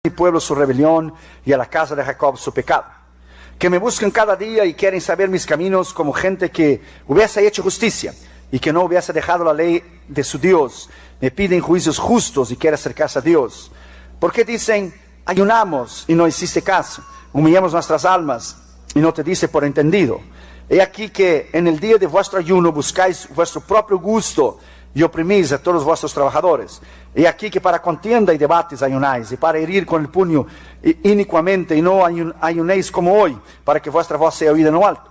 mi pueblo su rebelión y a la casa de Jacob su pecado. Que me busquen cada día y quieren saber mis caminos como gente que hubiese hecho justicia y que no hubiese dejado la ley de su Dios. Me piden juicios justos y quieren acercarse a Dios. Porque dicen, ayunamos y no hiciste caso, humillamos nuestras almas y no te dice por entendido. He aquí que en el día de vuestro ayuno buscáis vuestro propio gusto y oprimís a todos vuestros trabajadores. He aquí que para contienda y debates ayunáis, y para herir con el puño inicuamente, y no ayunéis como hoy, para que vuestra voz sea oída en lo alto.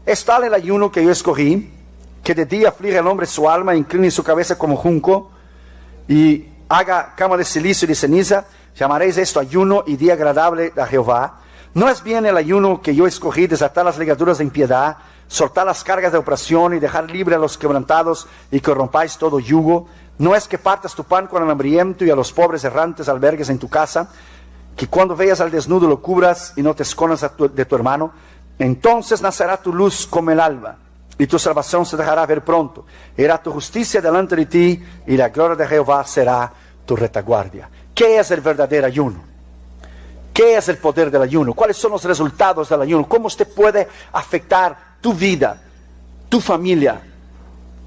Es tal el ayuno que yo escogí, que de día aflige al hombre su alma, incline su cabeza como junco, y haga cama de silicio y de ceniza. Llamaréis esto ayuno y día agradable a Jehová. ¿No es bien el ayuno que yo escogí desatar las ligaduras de impiedad, soltar las cargas de opresión y dejar libre a los quebrantados y que rompáis todo yugo? ¿No es que partas tu pan con el hambriento y a los pobres errantes albergues en tu casa? Que cuando veas al desnudo lo cubras y no te escondas de tu hermano. Entonces nacerá tu luz como el alba y tu salvación se dejará ver pronto. Irá tu justicia delante de ti y la gloria de Jehová será tu retaguardia. ¿Qué es el verdadero ayuno? ¿Qué es el poder del ayuno? ¿Cuáles son los resultados del ayuno? ¿Cómo usted puede afectar tu vida, tu familia,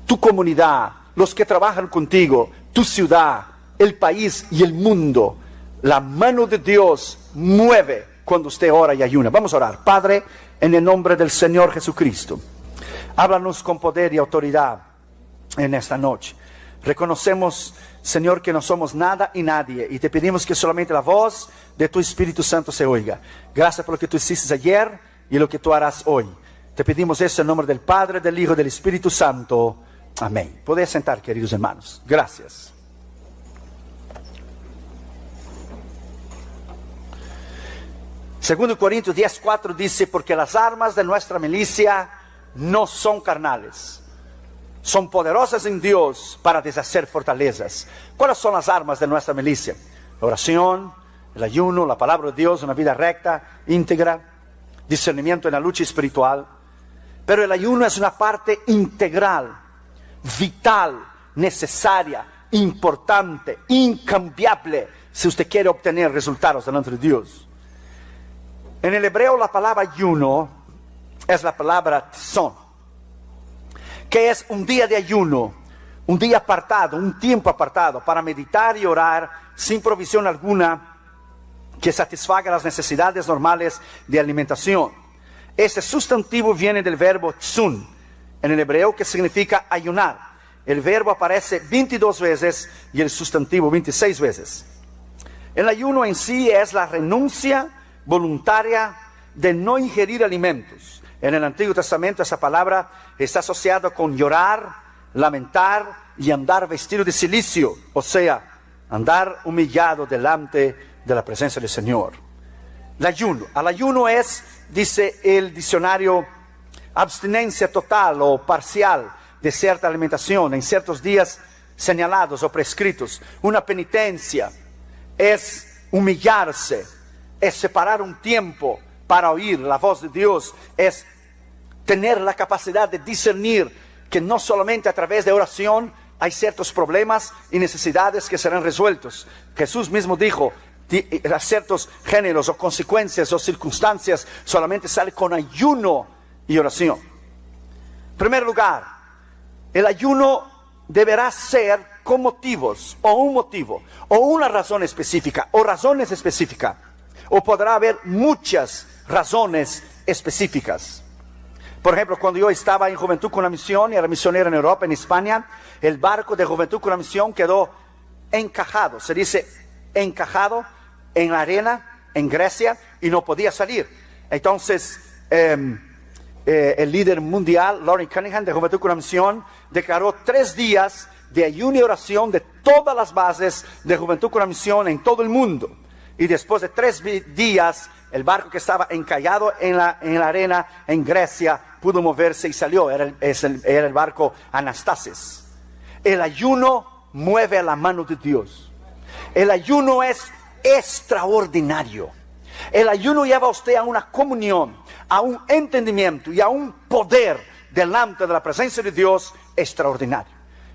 tu comunidad, los que trabajan contigo, tu ciudad, el país y el mundo? La mano de Dios mueve cuando usted ora y ayuna. Vamos a orar. Padre, en el nombre del Señor Jesucristo, háblanos con poder y autoridad en esta noche. Reconocemos, Señor, que no somos nada y nadie, y te pedimos que solamente la voz de tu Espíritu Santo se oiga. Gracias por lo que tú hiciste ayer y lo que tú harás hoy. Te pedimos eso en nombre del Padre, del Hijo y del Espíritu Santo. Amén. Podéis sentar, queridos hermanos. Gracias. Segundo Corintios 10:4 dice, porque las armas de nuestra milicia no son carnales, son poderosas en Dios para deshacer fortalezas. ¿Cuáles son las armas de nuestra milicia? La oración, el ayuno, la palabra de Dios, una vida recta, íntegra, discernimiento en la lucha espiritual. Pero el ayuno es una parte integral, vital, necesaria, importante, incambiable, si usted quiere obtener resultados delante de Dios. En el hebreo la palabra ayuno es la palabra tzon, que es un día de ayuno, un día apartado, un tiempo apartado para meditar y orar sin provisión alguna que satisfaga las necesidades normales de alimentación. Este sustantivo viene del verbo tzun, en el hebreo, que significa ayunar. El verbo aparece 22 veces y el sustantivo 26 veces. El ayuno en sí es la renuncia voluntaria de no ingerir alimentos. En el Antiguo Testamento esa palabra está asociada con llorar, lamentar y andar vestido de cilicio, o sea, andar humillado delante de la presencia del Señor. El ayuno. Al ayuno es, dice el diccionario, abstinencia total o parcial de cierta alimentación en ciertos días señalados o prescritos. Una penitencia es humillarse, es separar un tiempo para oír la voz de Dios, es tener la capacidad de discernir que no solamente a través de oración hay ciertos problemas y necesidades que serán resueltos. Jesús mismo dijo, a ciertos géneros o consecuencias o circunstancias solamente sale con ayuno y oración. En primer lugar, el ayuno deberá ser con motivos o un motivo o una razón específica o razones específicas, o podrá haber muchas razones específicas. Por ejemplo, cuando yo estaba en Juventud con la Misión y era misionero en Europa, en España, el barco de Juventud con la Misión quedó encajado, se dice encajado en la arena en Grecia y no podía salir. Entonces el líder mundial, Laurie Cunningham, de Juventud con la Misión, declaró 3 días de ayuno y oración de todas las bases de Juventud con la Misión en todo el mundo. Y después de 3 días, el barco que estaba encallado en la arena en Grecia pudo moverse y salió. Era el barco Anastasis. El ayuno mueve a la mano de Dios. El ayuno es extraordinario. El ayuno lleva a usted a una comunión, a un entendimiento y a un poder delante de la presencia de Dios extraordinario.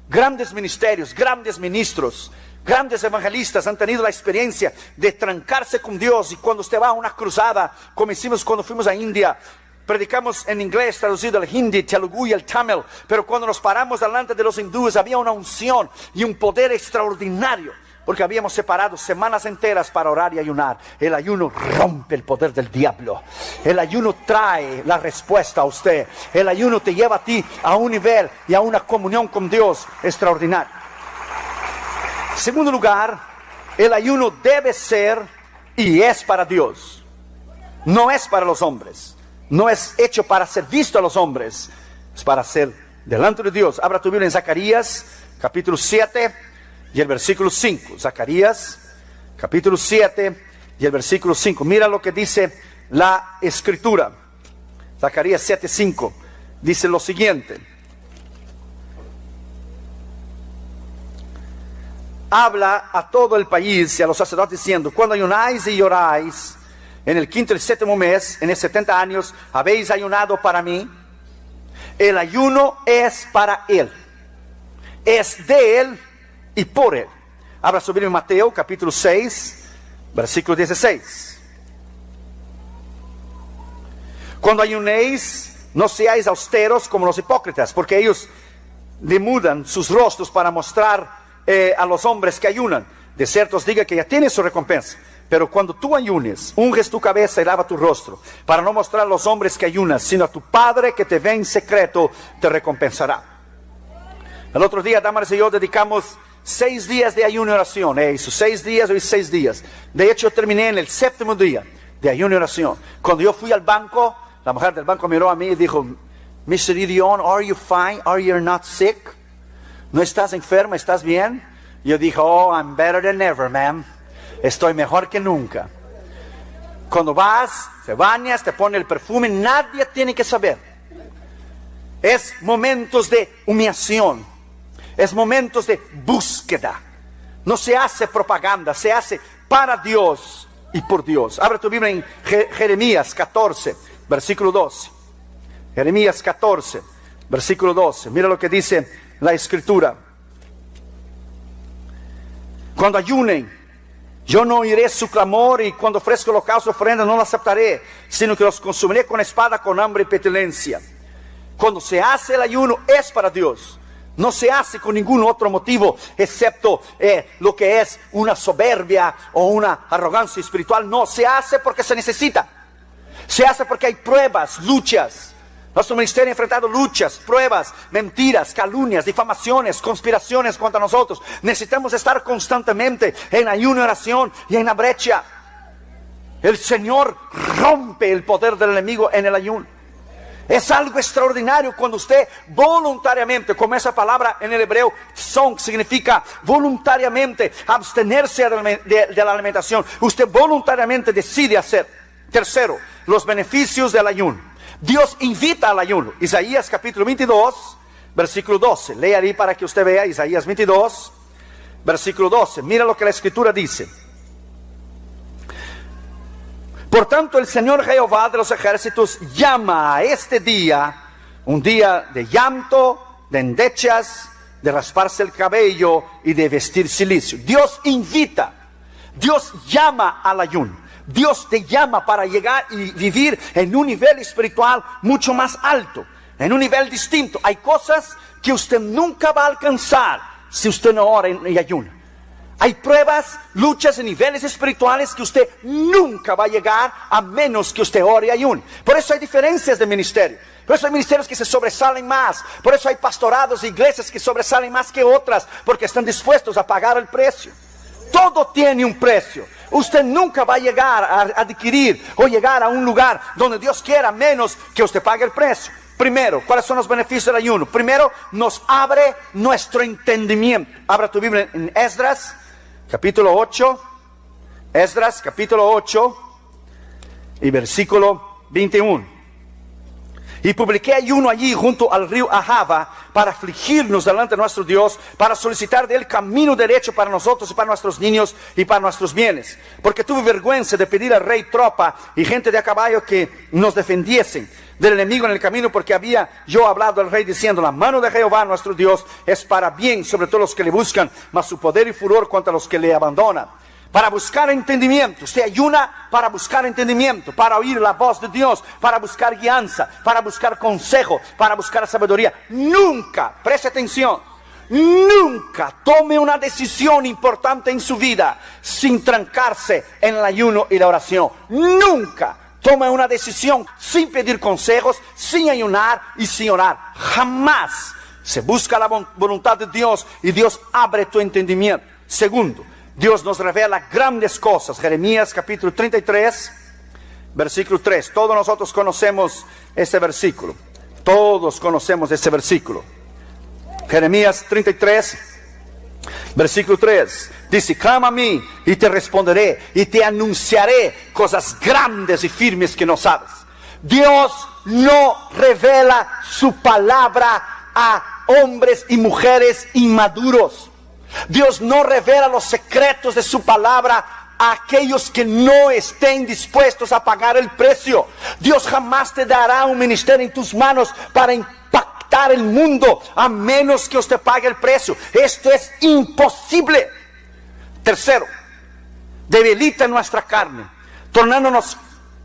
Grandes ministerios, grandes ministros Grandes evangelistas han tenido la experiencia de trancarse con Dios. Y cuando usted va a una cruzada, como hicimos cuando fuimos a India, predicamos en inglés traducido al hindi, telugu y el tamil. Pero cuando nos paramos delante de los hindúes, había una unción y un poder extraordinario. Porque habíamos separado semanas enteras para orar y ayunar. El ayuno rompe el poder del diablo. El ayuno trae la respuesta a usted. El ayuno te lleva a ti a un nivel y a una comunión con Dios extraordinaria. Segundo lugar, el ayuno debe ser y es para Dios. No es para los hombres. No es hecho para ser visto a los hombres. Es para ser delante de Dios. Abra tu Biblia en Zacarías, capítulo 7 y el versículo 5. Zacarías, capítulo 7 y el versículo 5. Mira lo que dice la Escritura. Zacarías 7:5. Dice lo siguiente. Habla a todo el país y a los sacerdotes diciendo: cuando ayunáis y lloráis, en el quinto y el séptimo mes, en el 70 años, habéis ayunado para mí. El ayuno es para Él. Es de Él y por Él. Abra su Biblia en Mateo, capítulo 6, versículo 16. Cuando ayunéis, no seáis austeros como los hipócritas, porque ellos demudan sus rostros para mostrar a los hombres que ayunan. De cierto os diga que ya tienes su recompensa. Pero cuando tú ayunes, unges tu cabeza y lava tu rostro, para no mostrar a los hombres que ayunas, sino a tu Padre que te ve en secreto, te recompensará. El otro día, Damaris y yo dedicamos 6 días de ayuno y oración. Esos 6 días, hoy 6 días. De hecho, terminé en el 7º día de ayuno y oración. Cuando yo fui al banco, la mujer del banco miró a mí y dijo: Mr. Idion, are you fine? Are you not sick? ¿No estás enferma? ¿Estás bien? Yo dije: oh, I'm better than ever, ma'am. Estoy mejor que nunca. Cuando vas, te bañas, te pone el perfume, nadie tiene que saber. Es momentos de humillación. Es momentos de búsqueda. No se hace propaganda, se hace para Dios y por Dios. Abre tu Biblia en Jeremías 14, versículo 12. Jeremías 14, versículo 12. Mira lo que dice la Escritura. Cuando ayunen, yo no oiré su clamor, y cuando ofrezco holocausto, ofrenda, no lo aceptaré, sino que los consumiré con espada, con hambre y pestilencia. Cuando se hace el ayuno, es para Dios. No se hace con ningún otro motivo, excepto lo que es una soberbia o una arrogancia espiritual. No, se hace porque se necesita. Se hace porque hay pruebas, luchas. Nuestro ministerio ha enfrentado luchas, pruebas, mentiras, calumnias, difamaciones, conspiraciones contra nosotros. Necesitamos estar constantemente en ayuno y oración y en la brecha. El Señor rompe el poder del enemigo en el ayuno. Es algo extraordinario cuando usted voluntariamente, como esa palabra en el hebreo, tzon, significa voluntariamente abstenerse de la alimentación. Usted voluntariamente decide hacer. Tercero, los beneficios del ayuno. Dios invita al ayuno. Isaías capítulo 22, versículo 12. Lea ahí para que usted vea. Isaías 22, versículo 12. Mira lo que la Escritura dice. Por tanto, el Señor Jehová de los ejércitos llama a este día un día de llanto, de endechas, de rasparse el cabello y de vestir cilicio. Dios invita, Dios llama al ayuno. Dios te llama para llegar y vivir en un nivel espiritual mucho más alto, en un nivel distinto. Hay cosas que usted nunca va a alcanzar si usted no ora y ayuna. Hay pruebas, luchas en niveles espirituales que usted nunca va a llegar a menos que usted ore y ayune. Por eso hay diferencias de ministerio. Por eso hay ministerios que se sobresalen más. Por eso hay pastorados e iglesias que sobresalen más que otras, porque están dispuestos a pagar el precio. Todo tiene un precio. Usted nunca va a llegar a adquirir o llegar a un lugar donde Dios quiera menos que usted pague el precio. Primero, ¿cuáles son los beneficios del ayuno? Primero, nos abre nuestro entendimiento. Abra tu Biblia en Esdras, capítulo 8. Esdras, capítulo 8 y versículo 21. Y publiqué ayuno allí junto al río Ahava para afligirnos delante de nuestro Dios, para solicitar de él camino derecho para nosotros y para nuestros niños y para nuestros bienes. Porque tuve vergüenza de pedir al rey tropa y gente de a caballo que nos defendiesen del enemigo en el camino, porque había yo hablado al rey diciendo: la mano de Jehová nuestro Dios es para bien sobre todos los que le buscan, mas su poder y furor contra los que le abandonan. Para buscar entendimiento. Usted ayuna para buscar entendimiento, para oír la voz de Dios, para buscar guianza, para buscar consejo, para buscar sabiduría. Nunca, preste atención, nunca tome una decisión importante en su vida sin trancarse en el ayuno y la oración. Nunca tome una decisión sin pedir consejos, sin ayunar y sin orar. Jamás. Se busca la voluntad de Dios y Dios abre tu entendimiento. Segundo, Dios nos revela grandes cosas. Jeremías capítulo 33, versículo 3. Todos nosotros conocemos este versículo. Todos conocemos este versículo. Jeremías 33, versículo 3. Dice: clama a mí y te responderé y te anunciaré cosas grandes y firmes que no sabes. Dios no revela su palabra a hombres y mujeres inmaduros. Dios no revela los secretos de su palabra a aquellos que no estén dispuestos a pagar el precio. Dios jamás te dará un ministerio en tus manos para impactar el mundo a menos que usted pague el precio. Esto es imposible. Tercero, debilita nuestra carne, tornándonos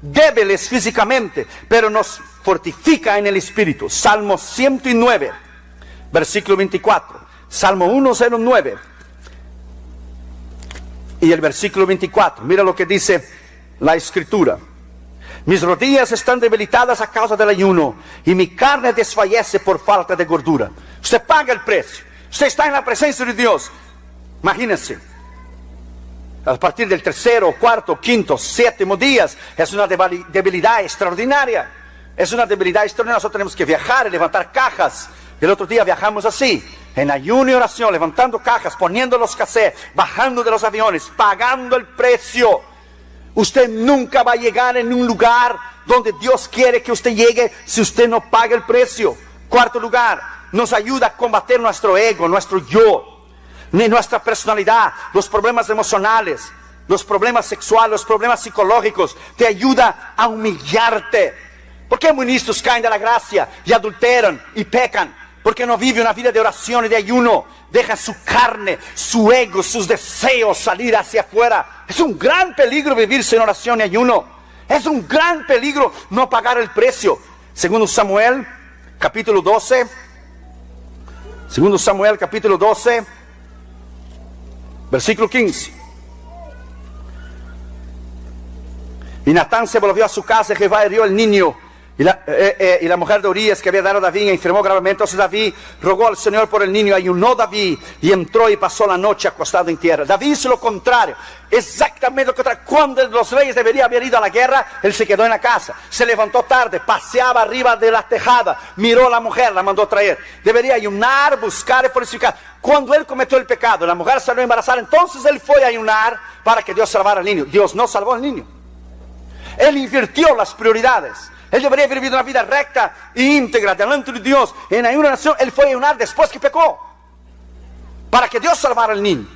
débiles físicamente, pero nos fortifica en el espíritu. Salmo 109, versículo 24. Salmo 109 y el versículo 24. Mira lo que dice la escritura: mis rodillas están debilitadas a causa del ayuno y mi carne desfallece por falta de gordura. Usted paga el precio. Usted está en la presencia de Dios. Imagínense, a partir del tercero, cuarto, quinto, séptimo días, es una debilidad extraordinaria. Es una debilidad extraordinaria. Nosotros tenemos que viajar y levantar cajas. El otro día viajamos así, en ayuno y oración, levantando cajas, poniendo los cassettes, bajando de los aviones, pagando el precio. Usted nunca va a llegar en un lugar donde Dios quiere que usted llegue si usted no paga el precio. Cuarto lugar, nos ayuda a combatir nuestro ego, nuestro yo, nuestra personalidad, los problemas emocionales, los problemas sexuales, los problemas psicológicos. Te ayuda a humillarte. ¿Por qué ministros caen de la gracia y adulteran y pecan? Porque no vive una vida de oración y de ayuno. Deja su carne, su ego, sus deseos salir hacia afuera. Es un gran peligro vivir sin oración y ayuno. Es un gran peligro no pagar el precio. Segundo Samuel, capítulo 12. Segundo Samuel, capítulo 12, versículo 15. Y Natán se volvió a su casa y Jehová hirió al niño. Y la mujer de Urías que había dado a David enfermó gravemente. Entonces David rogó al Señor por el niño. Ayunó David y entró y pasó la noche acostado en tierra. David hizo lo contrario, exactamente lo contrario. Cuando los reyes deberían haber ido a la guerra, él se quedó en la casa. Se levantó tarde, paseaba arriba de la tejada, miró a la mujer, la mandó a traer. Debería ayunar, buscar y purificar. Cuando él cometió el pecado, la mujer salió embarazada, entonces él fue a ayunar para que Dios salvara al niño. Dios no salvó al niño. Él invirtió las prioridades. Él debería haber vivido una vida recta e íntegra delante de Dios. En ayuno y oración, él fue a ayunar después que pecó, para que Dios salvara al niño.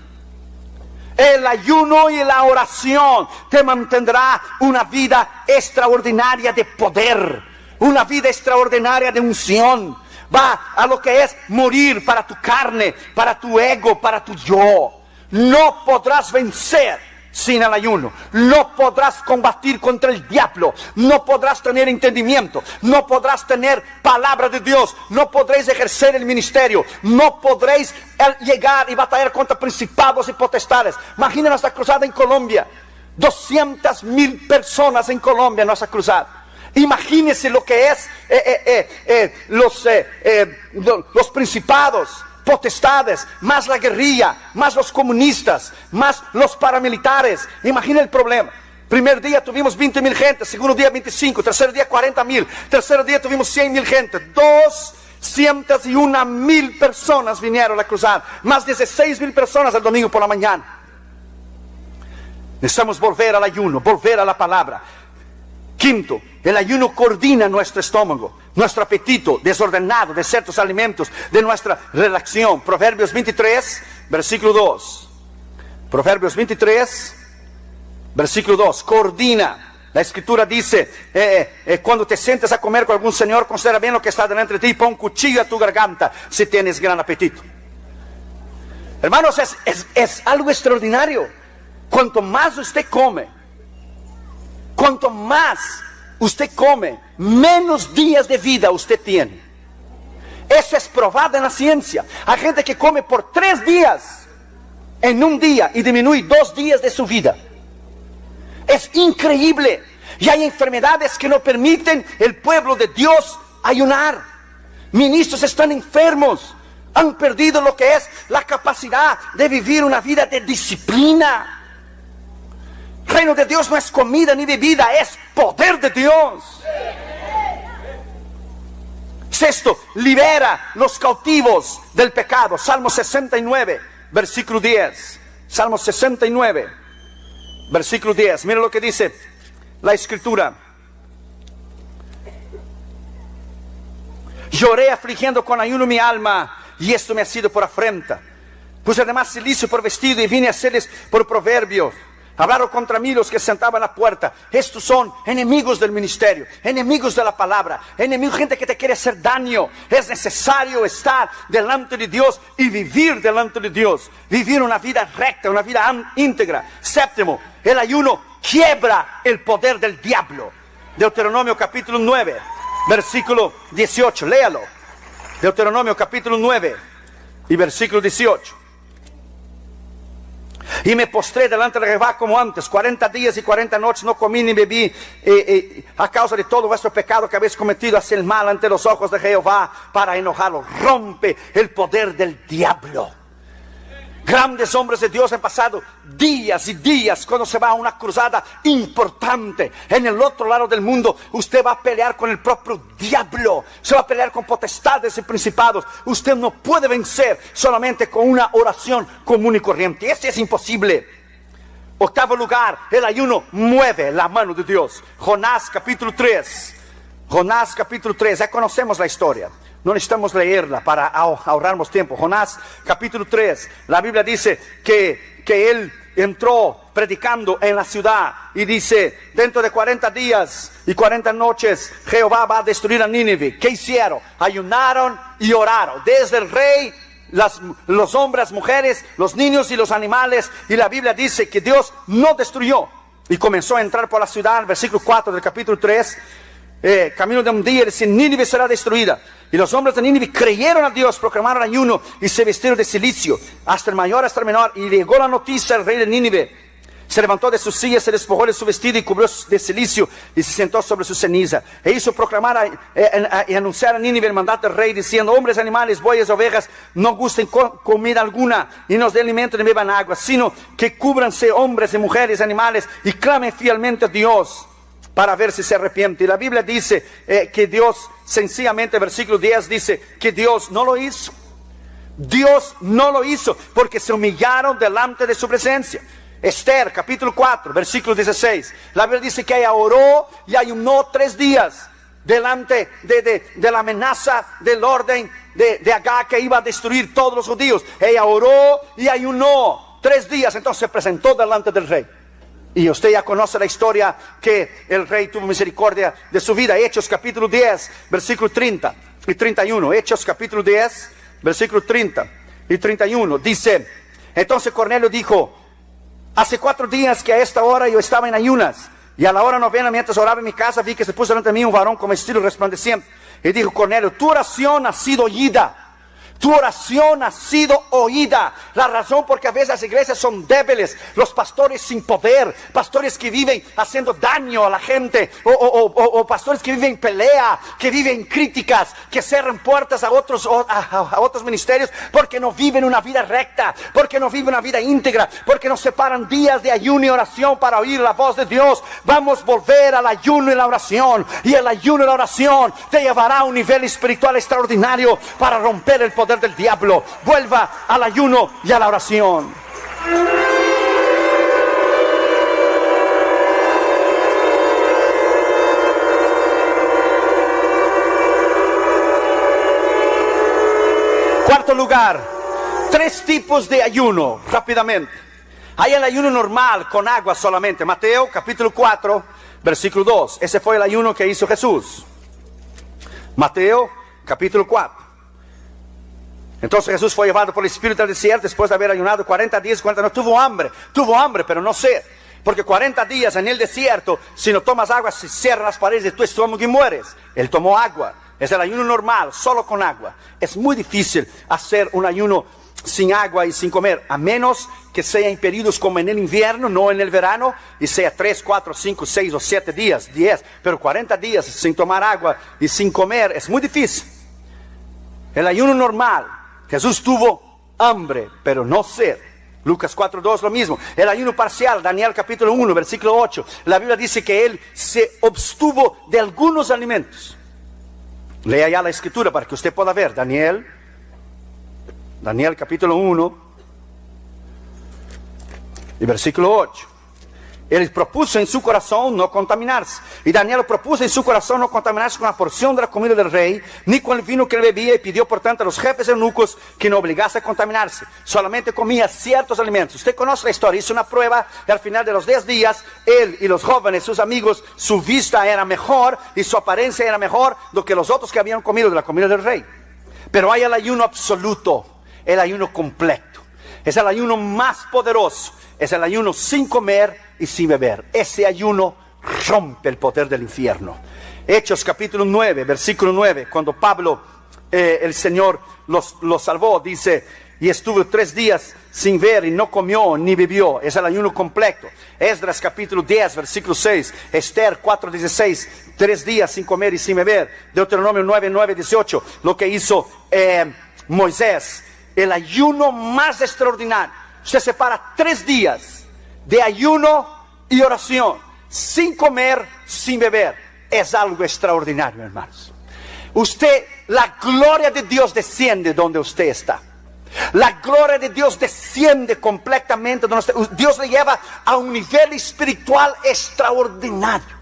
El ayuno y la oración te mantendrá una vida extraordinaria de poder, una vida extraordinaria de unción. Va a lo que es morir para tu carne, para tu ego, para tu yo. No podrás vencer sin el ayuno. No podrás combatir contra el diablo. No podrás tener entendimiento. No podrás tener palabra de Dios. No podréis ejercer el ministerio. No podréis llegar y batallar contra principados y potestades. Imagina nuestra cruzada en Colombia. 200,000 personas en Colombia en nuestra cruzada. Imagínense lo que es los principados, potestades, más la guerrilla, más los comunistas, más los paramilitares. Imagina el problema. Primer día tuvimos 20,000 gente, segundo día 25, tercer día 40,000, tercer día tuvimos 100,000 gente. 201,000 personas vinieron a la cruzada, más 16,000 personas el domingo por la mañana. Necesitamos volver al ayuno, volver a la palabra. Quinto, el ayuno coordina nuestro estómago. nuestro apetito desordenado de ciertos alimentos, de nuestra relación. Proverbios 23, versículo 2. Proverbios 23, versículo 2. Coordina. La escritura dice, cuando te sientes a comer con algún señor, considera bien lo que está delante de ti y pon un cuchillo a tu garganta si tienes gran apetito. Hermanos, es algo extraordinario. Cuanto más usted come, menos días de vida usted tiene. Eso es probado en la ciencia. Hay gente que come por 3 días en un día y disminuye 2 días de su vida. Es increíble. Y hay enfermedades que no permiten el pueblo de Dios ayunar. Ministros están enfermos. Han perdido lo que es la capacidad de vivir una vida de disciplina. Reino de Dios no es comida ni bebida, es poder de Dios. Sexto, libera los cautivos del pecado. Salmo 69, versículo 10. Salmo 69, versículo 10. Mira lo que dice la escritura. Lloré afligiendo con ayuno mi alma, y esto me ha sido por afrenta. Puse además cilicio por vestido y vine a hacerles por proverbio. Hablaron contra mí los que sentaban a la puerta. Estos son enemigos del ministerio, enemigos de la palabra, enemigos, gente que te quiere hacer daño. Es necesario estar delante de Dios y vivir delante de Dios. Vivir una vida recta, una vida íntegra. Séptimo, el ayuno quiebra el poder del diablo. Deuteronomio capítulo 9, versículo 18. Léalo. Deuteronomio capítulo 9 y versículo 18. Y me postré delante de Jehová como antes, 40 días y 40 noches no comí ni bebí, a causa de todo vuestro pecado que habéis cometido, hacer el mal ante los ojos de Jehová, para enojarlo. Rompe el poder del diablo. Grandes hombres de Dios han pasado días y días cuando se va a una cruzada importante. En el otro lado del mundo, usted va a pelear con el propio diablo. Se va a pelear con potestades y principados. Usted no puede vencer solamente con una oración común y corriente. Este es imposible. Octavo lugar, el ayuno mueve la mano de Dios. Jonás capítulo 3. Jonás capítulo 3, ya conocemos la historia. No necesitamos leerla para ahorrarnos tiempo. Jonás capítulo 3, la Biblia dice que él entró predicando en la ciudad y dice, dentro de 40 días y 40 noches Jehová va a destruir a Nínive. ¿Qué hicieron? Ayunaron y oraron. Desde el rey, los hombres, mujeres, los niños y los animales. Y la Biblia dice que Dios no destruyó. Y comenzó a entrar por la ciudad, versículo 4 del capítulo 3. Camino de un día, dice, Nínive será destruida. Y los hombres de Nínive creyeron a Dios, proclamaron ayuno y se vistieron de cilicio, hasta el mayor hasta el menor. Y llegó la noticia al rey de Nínive. Se levantó de su silla, se despojó de su vestido y cubrió de cilicio y se sentó sobre su ceniza. E hizo proclamar y anunciar a Nínive el mandato del rey, diciendo, hombres, animales, bueyes, ovejas, no gusten comida alguna y no den alimento ni beban agua, sino que cúbranse hombres y mujeres, animales, y clamen fielmente a Dios para ver si se arrepiente. Y la Biblia dice que Dios, sencillamente, versículo 10 dice que Dios no lo hizo. Dios no lo hizo porque se humillaron delante de su presencia. Esther capítulo 4, versículo 16. La Biblia dice que ella oró y ayunó 3 días delante de la amenaza del orden de Agag, que iba a destruir todos los judíos. Ella oró y ayunó 3 días, entonces se presentó delante del rey. Y usted ya conoce la historia que el rey tuvo misericordia de su vida. Hechos capítulo 10, versículo 30 y 31. Hechos capítulo 10, versículo 30 y 31. Dice, entonces Cornelio dijo, hace 4 días que a esta hora yo estaba en ayunas, y a la hora novena, mientras oraba en mi casa, vi que se puso delante de mí un varón con vestido resplandeciente. Y dijo Cornelio, tu oración ha sido oída. Tu oración ha sido oída. La razón porque a veces las iglesias son débiles, los pastores sin poder, pastores que viven haciendo daño a la gente, o pastores que viven pelea, que viven críticas, que cierran puertas a otros ministerios, porque no viven una vida recta, porque no viven una vida íntegra, porque no separan días de ayuno y oración para oír la voz de Dios. Vamos a volver al ayuno y la oración, y el ayuno y la oración te llevará a un nivel espiritual extraordinario para romper el poder del diablo. Vuelva al ayuno y a la oración. lugar, 3 tipos de ayuno, rápidamente. Hay el ayuno normal, con agua solamente. Mateo capítulo 4, versículo 2. Ese fue el ayuno que hizo Jesús. Mateo capítulo 4. Entonces Jesús fue llevado por el Espíritu al desierto después de haber ayunado 40 días, 40 no tuvo hambre, pero no sed. Porque 40 días en el desierto, si no tomas agua, se cierran las paredes de tu estómago y mueres. Él tomó agua. Es el ayuno normal, solo con agua. Es muy difícil hacer un ayuno sin agua y sin comer, a menos que sea en periodos como en el invierno, no en el verano, y sea 3, 4, 5, 6 o 7 días, 10. Pero 40 días sin tomar agua y sin comer es muy difícil. El ayuno normal, Jesús tuvo hambre, pero no sed. Lucas 4:2 lo mismo. El ayuno parcial, Daniel capítulo 1, versículo 8. La Biblia dice que él se abstuvo de algunos alimentos. Lea ya la escritura para que usted pueda ver. Daniel capítulo 1 y versículo 8. Él propuso en su corazón no contaminarse. Y Daniel propuso en su corazón no contaminarse con la porción de la comida del rey, ni con el vino que él bebía, y pidió por tanto a los jefes eunucos que no obligase a contaminarse. Solamente comía ciertos alimentos. Usted conoce la historia, hizo una prueba y al final de los 10 días, él y los jóvenes, sus amigos, su vista era mejor y su apariencia era mejor do que los otros que habían comido de la comida del rey. Pero hay el ayuno absoluto, el ayuno completo. Es el ayuno más poderoso. Es el ayuno sin comer y sin beber. Ese ayuno rompe el poder del infierno. Hechos capítulo 9, versículo 9. Cuando Pablo, el Señor los salvó, dice: y estuvo 3 días sin ver y no comió ni bebió. Es el ayuno completo. Esdras capítulo 10, versículo 6. Esther 4:16. 3 días sin comer y sin beber. Deuteronomio 9, 18. Lo que hizo Moisés. El ayuno más extraordinario. Usted separa 3 días de ayuno y oración, sin comer, sin beber. Es algo extraordinario, hermanos. La gloria de Dios desciende donde usted está. La gloria de Dios desciende completamente donde usted. Dios le lleva a un nivel espiritual extraordinario.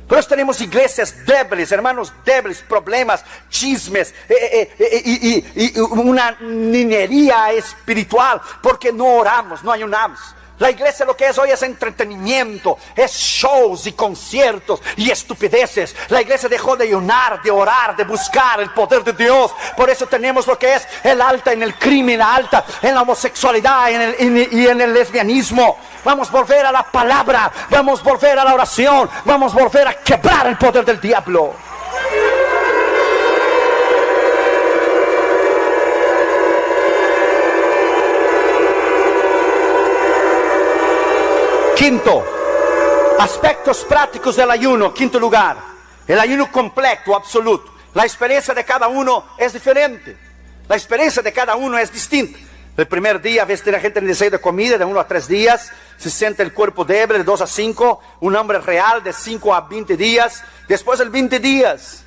Pero tenemos iglesias débiles, hermanos débiles, problemas, chismes y una niñería espiritual, porque no oramos, no ayunamos. La iglesia lo que es hoy es entretenimiento, es shows y conciertos y estupideces. La iglesia dejó de ayunar, de orar, de buscar el poder de Dios. Por eso tenemos lo que es el alta en el crimen, la alta en la homosexualidad y en el lesbianismo. Vamos a volver a la palabra, vamos a volver a la oración, vamos a volver a quebrar el poder del diablo. Quinto, aspectos prácticos del ayuno. Quinto lugar, el ayuno completo, absoluto. La experiencia de cada uno es diferente. La experiencia de cada uno es distinta. El primer día, a veces la gente tiene deseo de comida, de 1 a 3 días. Se siente el cuerpo débil, de 2 a 5. Un hambre real, de 5 a 20 días. Después de 20 días,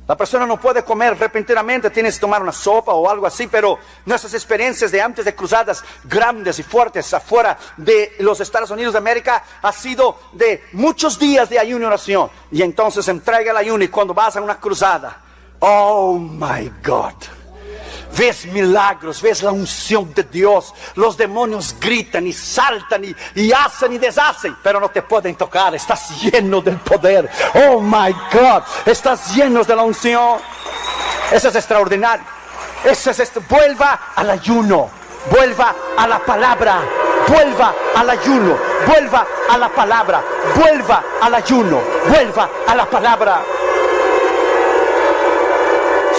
la persona no puede comer repentinamente, tienes que tomar una sopa o algo así, pero nuestras experiencias de antes de cruzadas grandes y fuertes afuera de los Estados Unidos de América ha sido de muchos días de ayuno y oración. Y entonces entrega el ayuno y cuando vas a una cruzada, oh my God, ves milagros, ves la unción de Dios. Los demonios gritan y saltan y hacen y deshacen, pero no te pueden tocar. Estás lleno del poder. Oh my God, estás lleno de la unción. Eso es extraordinario. Vuelva al ayuno, vuelva a la palabra, vuelva al ayuno, vuelva a la palabra, vuelva al ayuno, vuelva a la palabra.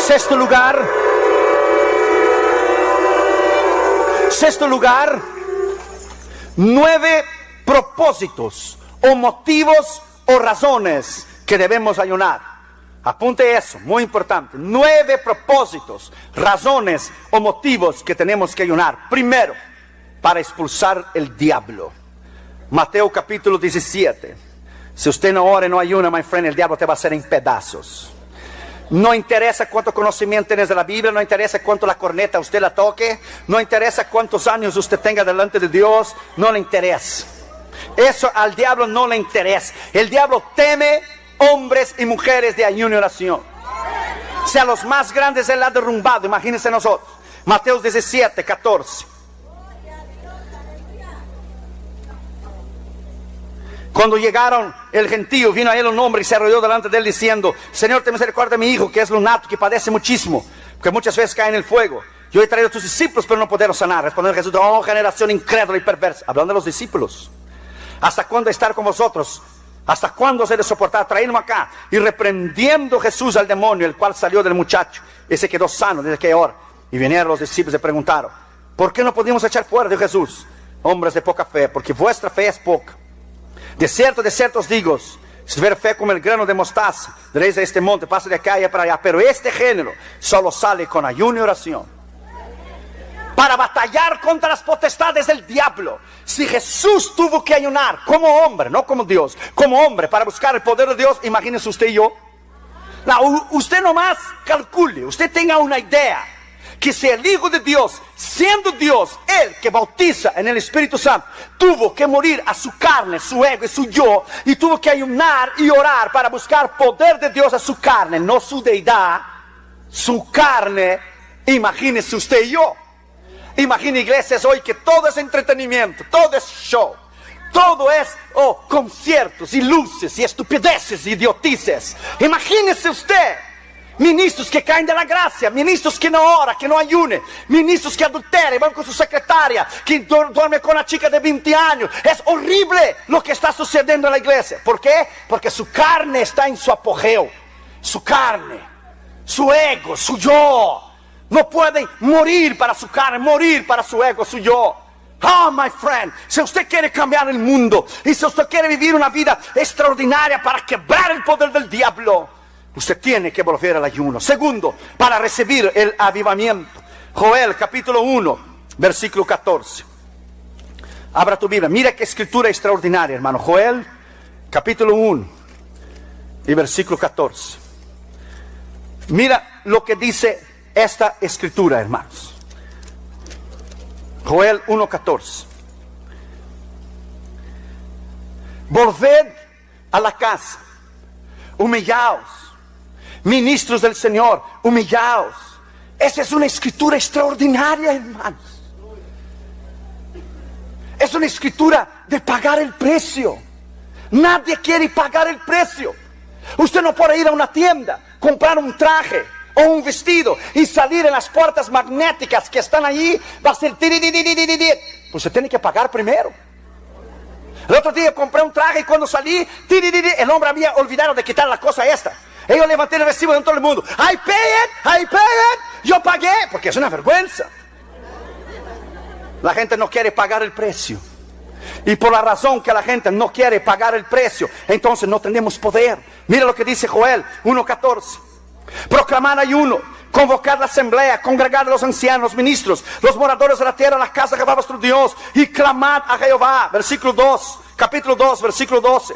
Sexto lugar, 9 propósitos o motivos o razones que debemos ayunar. Apunte eso, muy importante. 9 propósitos, razones o motivos que tenemos que ayunar. Primero, para expulsar el diablo. Mateo capítulo 17. Si usted no ora y no ayuna, my friend, el diablo te va a hacer en pedazos. No interesa cuánto conocimiento tienes de la Biblia, no interesa cuánto la corneta usted la toque, no interesa cuántos años usted tenga delante de Dios, no le interesa. Eso al diablo no le interesa. El diablo teme hombres y mujeres de ayuno y oración. Si a los más grandes él ha derrumbado, imagínense nosotros. Mateo 17, 14. Cuando llegaron, el gentío, vino a él un hombre y se arrodilló delante de él diciendo: Señor, ten misericordia de mi hijo, que es lunático, que padece muchísimo, porque muchas veces cae en el fuego. Yo he traído a tus discípulos, pero no pudieron sanar. Respondió Jesús: oh, generación incrédula y perversa. Hablando de los discípulos. ¿Hasta cuándo estar con vosotros? ¿Hasta cuándo se de soportar? Traídme acá. Y reprendiendo Jesús al demonio, el cual salió del muchacho, y se quedó sano desde aquella hora. Y vinieron los discípulos y preguntaron: ¿por qué no pudimos echar fuera de Jesús? Hombres de poca fe, porque vuestra fe es poca. De cierto os digo, si tuviera fe como el grano de mostaza, diréis a este monte: pasa de acá y para allá. Pero este género solo sale con ayuno y oración. Para batallar contra las potestades del diablo. Si Jesús tuvo que ayunar como hombre, no como Dios, como hombre, para buscar el poder de Dios, imagínense usted y yo. No, usted nomás calcule, usted tenga una idea, que si el Hijo de Dios, siendo Dios, Él que bautiza en el Espíritu Santo, tuvo que morir a su carne, su ego y su yo, y tuvo que ayunar y orar para buscar poder de Dios a su carne, no su deidad, su carne, imagínese usted y yo. Imagina iglesias hoy que todo es entretenimiento, todo es show, todo es conciertos y luces y estupideces y idiotices. Imagínese usted ministros que caen de la gracia, ministros que no oran, que no ayunen, ministros que adulteran, van con su secretaria, que duerme con una chica de 20 años. Es horrible lo que está sucediendo en la iglesia. ¿Por qué? Porque su carne está en su apogeo. Su carne, su ego, su yo. No pueden morir para su carne, morir para su ego, su yo. Oh, my friend, si usted quiere cambiar el mundo y si usted quiere vivir una vida extraordinaria para quebrar el poder del diablo, usted tiene que volver al ayuno. Segundo, para recibir el avivamiento. Joel capítulo 1, versículo 14. Abra tu Biblia, mira qué escritura extraordinaria, hermano. Joel capítulo 1 y versículo 14. Mira lo que dice esta escritura, hermanos. Joel 1:14. Volved a la casa, humillaos, ministros del Señor, humillaos. Esa es una escritura extraordinaria, hermanos. Es una escritura de pagar el precio. Nadie quiere pagar el precio. Usted no puede ir a una tienda, comprar un traje o un vestido y salir en las puertas magnéticas que están allí. Va a ser pues usted tiene que pagar primero. El otro día compré un traje y cuando salí, el hombre había olvidado de quitar la cosa esta. Y yo levanté el recibo de todo el mundo. I pay it. Yo pagué, porque es una vergüenza. La gente no quiere pagar el precio. Y por la razón que la gente no quiere pagar el precio, entonces no tenemos poder. Mira lo que dice Joel 1:14. Proclamar ayuno, convocar la asamblea, congregar a los ancianos, ministros, los moradores de la tierra, la casa de Jehová vuestro Dios, y clamad a Jehová. Versículo 2, capítulo 2, versículo 12.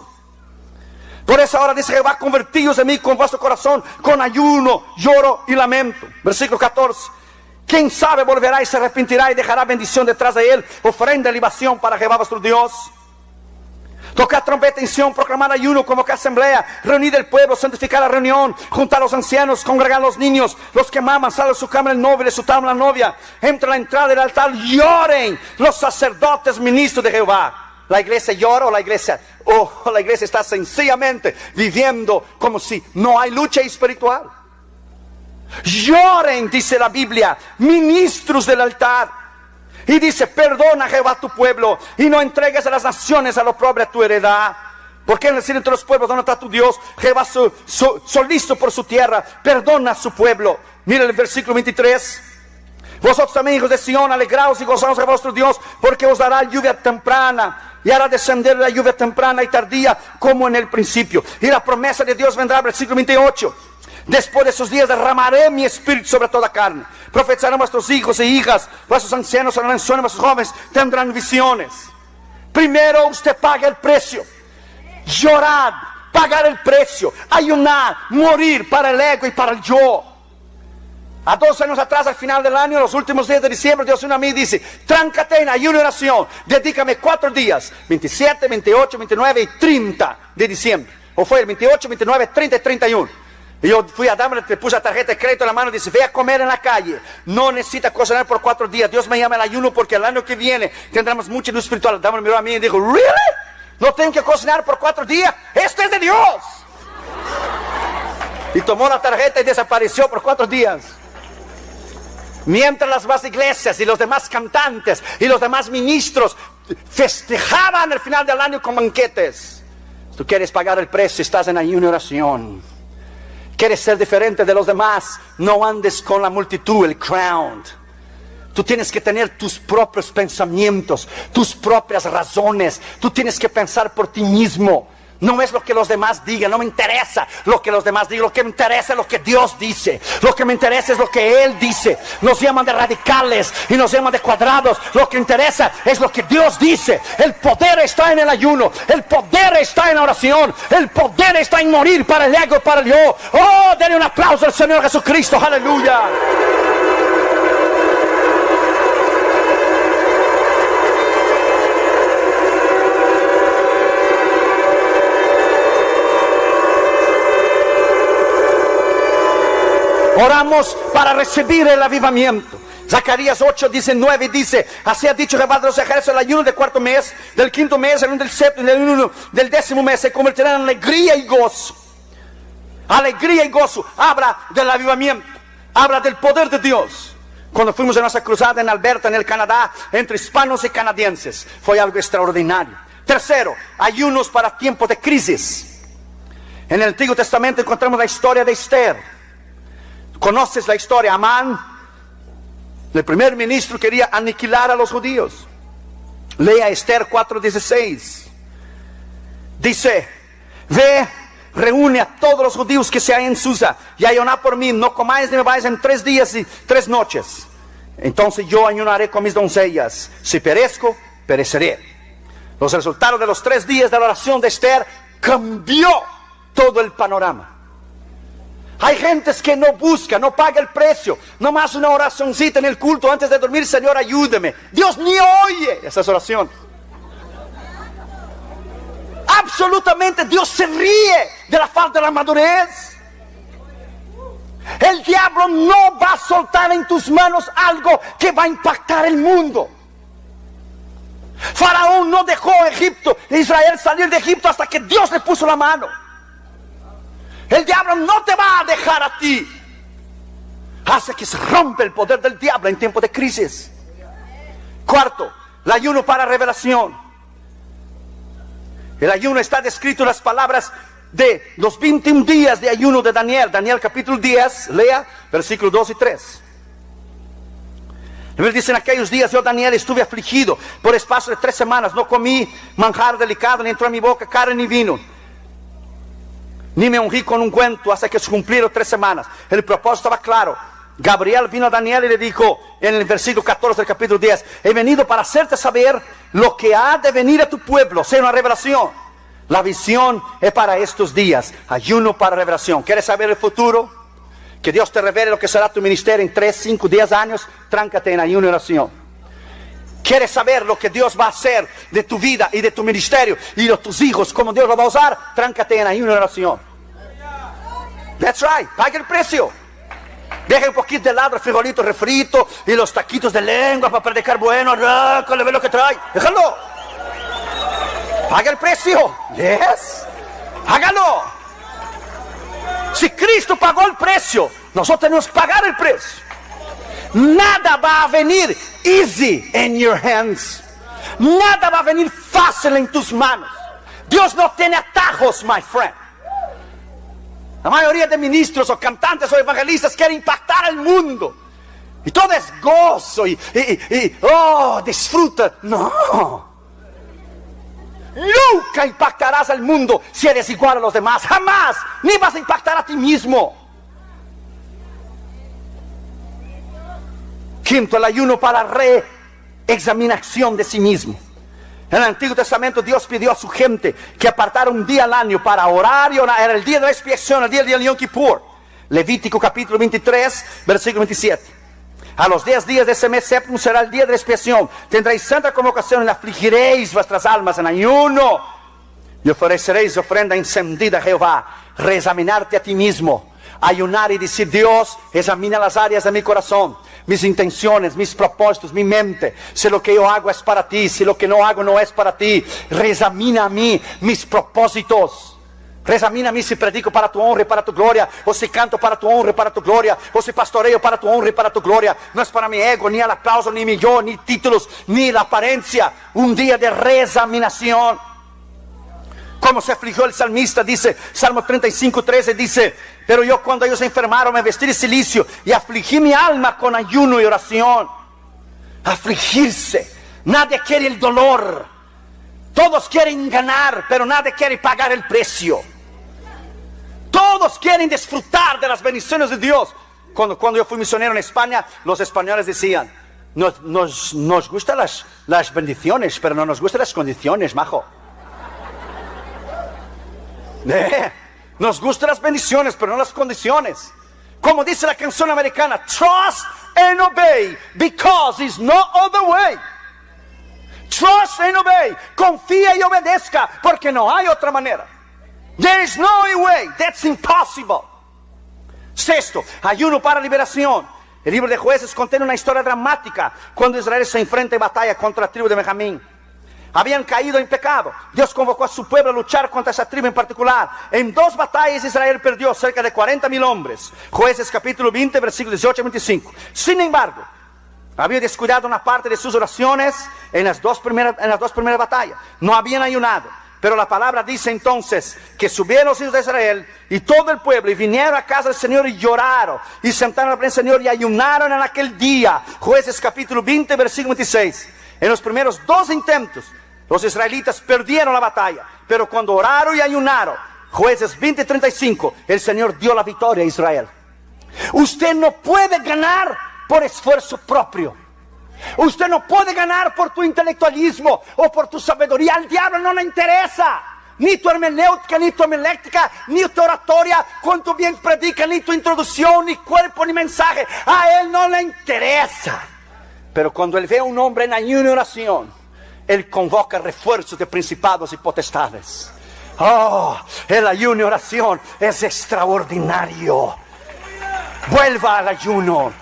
Por esa hora dice Jehová: convertíos en mí con vuestro corazón, con ayuno, lloro y lamento. Versículo 14. ¿Quién sabe volverá y se arrepentirá y dejará bendición detrás de él, ofrenda y libación para Jehová vuestro Dios? Tocar trompeta en Sión, proclamar ayuno, convocar asamblea, reunir el pueblo, santificar la reunión, juntar a los ancianos, congregar a los niños, los que maman, salen de su cámara el novio, de su tabla la novia, entre la entrada del altar, lloren los sacerdotes ministros de Jehová. La iglesia llora o la iglesia está sencillamente viviendo como si no hay lucha espiritual. Lloren, dice la Biblia, ministros del altar. Y dice: perdona, Jehová, tu pueblo, y no entregues a las naciones a lo pobre a tu heredad. Porque en el cielo entre los pueblos, ¿dónde está tu Dios? Jehová solícito por su tierra, perdona a su pueblo. Mira el versículo 23. Vosotros también, hijos de Sión, alegraos y gozaos a vuestro Dios, porque os dará lluvia temprana, y hará descender la lluvia temprana y tardía, como en el principio. Y la promesa de Dios vendrá, versículo 28. Después de esos días derramaré mi espíritu sobre toda carne. Profetizarán vuestros hijos e hijas, vuestros ancianos harán sueños, vuestros jóvenes tendrán visiones. Primero usted paga el precio. Llorar, pagar el precio, ayunar, morir para el ego y para el yo. A 2 años atrás, al final del año, en los últimos días de diciembre, Dios vino a mí y dice: tráncate en ayuno y oración, dedícame 4 días, 27, 28, 29 y 30 de diciembre. O fue el 28, 29, 30 y 31. Y yo fui a darme, le puse la tarjeta de crédito en la mano y dice, ve a comer en la calle. No necesita cocinar por 4 días. Dios me llama el ayuno porque el año que viene tendremos mucha luz espiritual. Dame miró a mí y dijo, ¿really? ¿No tengo que cocinar por 4 días? Esto es de Dios. Y tomó la tarjeta y desapareció por 4 días. Mientras las demás iglesias y los demás cantantes y los demás ministros festejaban el final del año con banquetes. Si tú quieres pagar el precio, estás en ayuno y oración. Quieres ser diferente de los demás, no andes con la multitud, el crowd. Tú tienes que tener tus propios pensamientos, tus propias razones. Tú tienes que pensar por ti mismo. No es lo que los demás digan, no me interesa lo que los demás digan. Lo que me interesa es lo que Dios dice. Lo que me interesa es lo que Él dice. Nos llaman de radicales y nos llaman de cuadrados. Lo que interesa es lo que Dios dice. El poder está en el ayuno. El poder está en la oración. El poder está en morir para el ego y para el yo. Oh, denle un aplauso al Señor Jesucristo. Aleluya. Oramos para recibir el avivamiento. Zacarías 8:19 dice, así ha dicho Jehová de los ejércitos, el ayuno del 4º mes, del 5º mes, el ayuno del 7º y el ayuno del 10º mes se convertirán en alegría y gozo. Alegría y gozo. Habla del avivamiento. Habla del poder de Dios. Cuando fuimos a nuestra cruzada en Alberta, en el Canadá, entre hispanos y canadienses, fue algo extraordinario. Tercero, ayunos para tiempos de crisis. En el Antiguo Testamento encontramos la historia de Esther. ¿Conoces la historia? Amán, el primer ministro, quería aniquilar a los judíos. Lea Esther 4:16. Dice, ve, reúne a todos los judíos que se hallan en Susa y ayuná por mí. No comáis ni bebáis en 3 días y 3 noches. Entonces yo ayunaré con mis doncellas. Si perezco, pereceré. Los resultados de los 3 días de la oración de Esther cambió todo el panorama. Hay gentes que no busca, no paga el precio. Nomás una oracioncita en el culto antes de dormir. Señor, ayúdeme. Dios ni oye esa oración. Absolutamente Dios se ríe de la falta de la madurez. El diablo no va a soltar en tus manos algo que va a impactar el mundo. Faraón no dejó a Israel salir de Egipto hasta que Dios le puso la mano. El diablo no te va a dejar a ti. Hace que se rompe el poder del diablo en tiempos de crisis. Cuarto, el ayuno para revelación. El ayuno está descrito en las palabras de los 21 días de ayuno de Daniel. Daniel capítulo 10, lea versículos 2 y 3. Dice, en aquellos días yo, Daniel, estuve afligido por espacio de 3 semanas. No comí manjar delicado, ni entró en mi boca carne ni vino, ni me ungí con ungüento hasta que se cumplieron 3 semanas. El propósito estaba claro. Gabriel vino a Daniel y le dijo en el versículo 14 del capítulo 10, he venido para hacerte saber lo que ha de venir a tu pueblo. Sea una revelación. La visión es para estos días. Ayuno para revelación. ¿Quieres saber el futuro? Que Dios te revele lo que será tu ministerio en 3, 5, 10 años. Tráncate en ayuno y oración. ¿Quieres saber lo que Dios va a hacer de tu vida y de tu ministerio y de tus hijos, cómo Dios lo va a usar? Tráncate en ayuno y oración. That's right. Paga el precio. Deja un poquito de lado el frijolito refrito y los taquitos de lengua para predicar bueno. Le ve lo que trae. Déjalo. Paga el precio. Yes. Hágalo. Si Cristo pagó el precio, nosotros tenemos que pagar el precio. Nada va a venir easy in your hands. Nada va a venir fácil en tus manos. Dios no tiene atajos, my friend. La mayoría de ministros o cantantes o evangelistas quieren impactar al mundo. Y todo es gozo y disfruta. No. Nunca impactarás al mundo si eres igual a los demás. Jamás. Ni vas a impactar a ti mismo. Quinto, el ayuno para reexaminación de sí mismo. En el Antiguo Testamento Dios pidió a su gente que apartara un día al año para orar y orar. Era el día de la expiación, el día del Yom Kippur. Levítico capítulo 23, versículo 27. A los 10 días de ese mes séptimo será el día de la expiación. Tendréis santa convocación y afligiréis vuestras almas en ayuno. Y ofreceréis ofrenda encendida a Jehová. Reexaminarte a ti mismo. Ayunar y decir: Dios, examina las áreas de mi corazón, mis intenciones, mis propósitos, mi mente. Si lo que yo hago es para ti, si lo que no hago no es para ti, reexamina a mí mis propósitos. Reexamina a mí si predico para tu honra y para tu gloria, o si canto para tu honra y para tu gloria, o si pastoreo para tu honra y para tu gloria. No es para mi ego, ni el aplauso, ni mi yo, ni títulos, ni la apariencia. Un día de reexaminación. Como se afligió el salmista, dice Salmo 35:13, dice: pero yo, cuando ellos se enfermaron, me vestí de cilicio y afligí mi alma con ayuno y oración. Afligirse. Nadie quiere el dolor. Todos quieren ganar, pero nadie quiere pagar el precio. Todos quieren disfrutar de las bendiciones de Dios. Cuando yo fui misionero en España, los españoles decían: nos gustan las bendiciones, pero no nos gustan las condiciones, majo. Nos gustan las bendiciones, pero no las condiciones. Como dice la canción americana: trust and obey, because it's no other way. Trust and obey. Confía y obedezca, porque no hay otra manera. There is no way. That's impossible. Sexto, ayuno para liberación. El libro de Jueces contiene una historia dramática cuando Israel se enfrenta en batalla contra la tribu de Benjamín. Habían caído en pecado. Dios convocó a su pueblo a luchar contra esa tribu en particular. En 2 batallas Israel perdió cerca de 40,000 hombres. Jueces capítulo 20, versículos 18 a 25. Sin embargo, había descuidado una parte de sus oraciones en las dos primeras batallas. No habían ayunado. Pero la palabra dice entonces que subieron los hijos de Israel y todo el pueblo, y vinieron a casa del Señor y lloraron, y sentaron a la presencia del Señor y ayunaron en aquel día. Jueces capítulo 20, versículo 26. En los primeros 2 intentos, los israelitas perdieron la batalla, pero cuando oraron y ayunaron, Jueces 20:35, el Señor dio la victoria a Israel. Usted no puede ganar por esfuerzo propio. Usted no puede ganar por tu intelectualismo o por tu sabiduría. Al diablo no le interesa ni tu hermenéutica, ni tu homilética, ni tu oratoria, cuánto bien predica, ni tu introducción, ni cuerpo, ni mensaje. A él no le interesa. Pero cuando él ve a un hombre en ayuno y oración, él convoca refuerzos de principados y potestades. Oh, el ayuno y oración es extraordinario. Vuelva al ayuno.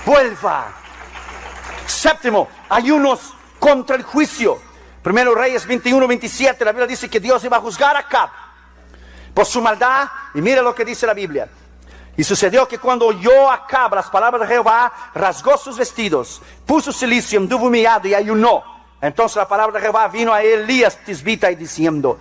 Vuelva. Séptimo, ayunos contra el juicio. Primero Reyes 21:27, la Biblia dice que Dios iba a juzgar a Acab por su maldad. Y mira lo que dice la Biblia. Y sucedió que cuando oyó Acab las palabras de Jehová, rasgó sus vestidos, puso cilicio, anduvo humillado y ayunó. Entonces la palabra de Jehová vino a Elías Tisbita y diciendo: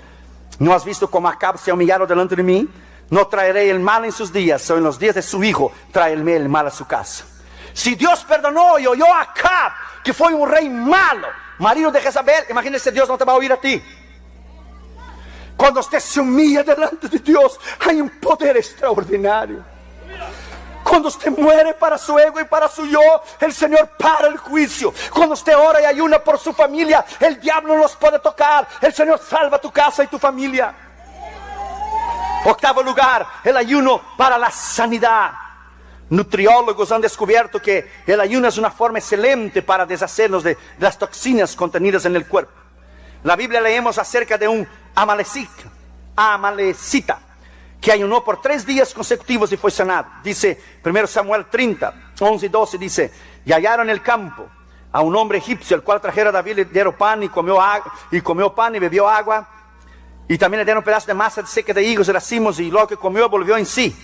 ¿no has visto cómo Acab se ha humillado delante de mí? No traeré el mal en sus días, o en los días de su hijo traeré el mal a su casa. Si Dios perdonó y oyó a Acab, que fue un rey malo, marido de Jezabel, imagínese, Dios no te va a oír a ti. Cuando usted se humilla delante de Dios, hay un poder extraordinario. Cuando usted muere para su ego y para su yo, el Señor para el juicio. Cuando usted ora y ayuna por su familia, el diablo no los puede tocar. El Señor salva tu casa y tu familia. Octavo lugar, el ayuno para la sanidad. Nutriólogos han descubierto que el ayuno es una forma excelente para deshacernos de las toxinas contenidas en el cuerpo. La Biblia leemos acerca de un amalecita que ayunó por 3 días consecutivos y fue sanado. Dice 1 Samuel 30, 11 y 12, dice: y hallaron en el campo a un hombre egipcio, el cual trajera a David, le dieron pan y comió pan y bebió agua, y también le dieron pedazos de masa seca de higos y racimos, y lo que comió volvió en sí,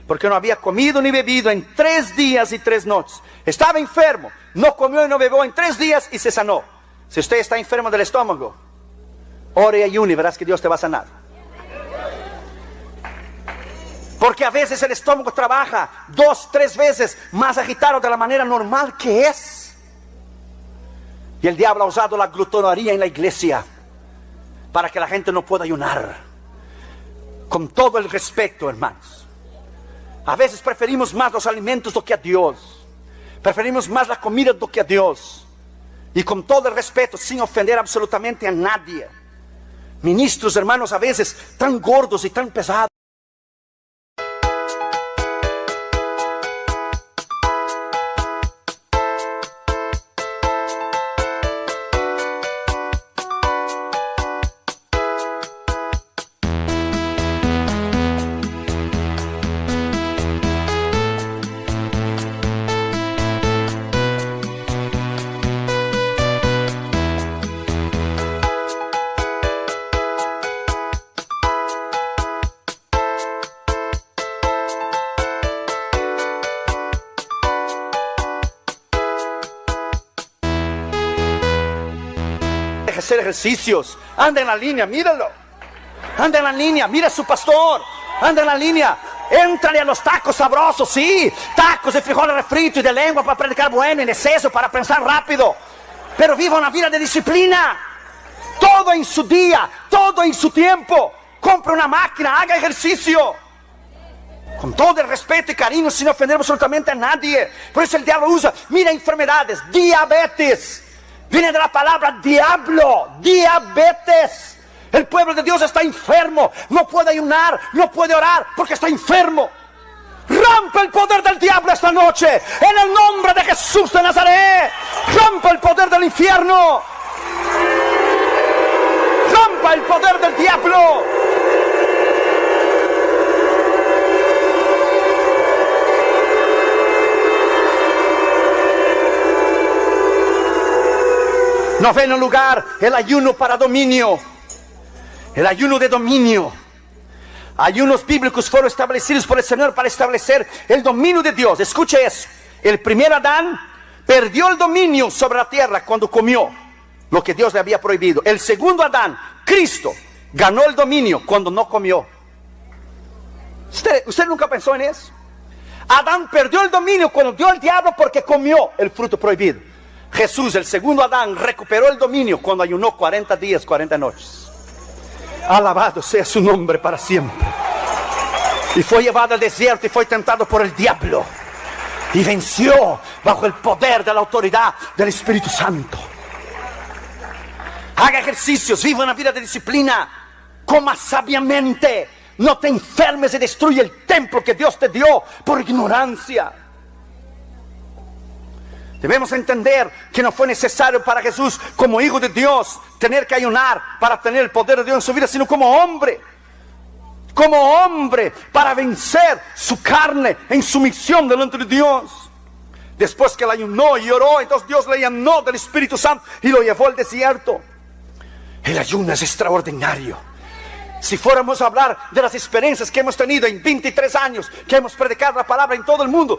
porque no había comido ni bebido en 3 días y 3 noches. Estaba enfermo, no comió y no bebió en 3 días y se sanó. Si usted está enfermo del estómago, ore y ayune y verás que Dios te va a sanar. Porque a veces el estómago trabaja 2, 3 veces más agitado de la manera normal que es. Y el diablo ha usado la glutonería en la iglesia para que la gente no pueda ayunar. Con todo el respeto, hermanos, a veces preferimos más los alimentos do que a Dios. Preferimos más la comida do que a Dios. Y con todo el respeto, sin ofender absolutamente a nadie. Ministros, hermanos, a veces tan gordos y tan pesados. hacer ejercicios. Anda en la línea, míralo. Anda en la línea, mira a su pastor. Anda en la línea. Éntrale a los tacos sabrosos, sí. Tacos de frijoles refritos y de lengua para predicar bueno, en exceso, para pensar rápido. Pero viva una vida de disciplina. Todo en su día, todo en su tiempo. Compre una máquina, haga ejercicio. Con todo el respeto y cariño, sin ofender absolutamente a nadie. Por eso el diablo usa, mira, enfermedades, diabetes. Viene de la palabra diablo, diabetes. El pueblo de Dios está enfermo, no puede ayunar, no puede orar porque está enfermo. Rompe el poder del diablo esta noche, en el nombre de Jesús de Nazaret. Rompe el poder del infierno. Rompa el poder del diablo. Noveno lugar, el ayuno para dominio. El ayuno de dominio. Ayunos bíblicos fueron establecidos por el Señor para establecer el dominio de Dios. Escuche eso. El primer Adán perdió el dominio sobre la tierra cuando comió lo que Dios le había prohibido. El segundo Adán, Cristo, ganó el dominio cuando no comió. ¿Usted nunca pensó en eso? Adán perdió el dominio cuando dio al diablo porque comió el fruto prohibido. Jesús, el segundo Adán, recuperó el dominio cuando ayunó 40 días, 40 noches. Alabado sea su nombre para siempre. Y fue llevado al desierto y fue tentado por el diablo. Y venció bajo el poder de la autoridad del Espíritu Santo. Haga ejercicios, viva una vida de disciplina. Coma sabiamente. No te enfermes y destruye el templo que Dios te dio por ignorancia. Debemos entender que no fue necesario para Jesús, como hijo de Dios, tener que ayunar para tener el poder de Dios en su vida, sino como hombre, para vencer su carne en sumisión delante de Dios. Después que él ayunó y oró, entonces Dios le llenó del Espíritu Santo y lo llevó al desierto. El ayuno es extraordinario. Si fuéramos a hablar de las experiencias que hemos tenido en 23 años, que hemos predicado la palabra en todo el mundo,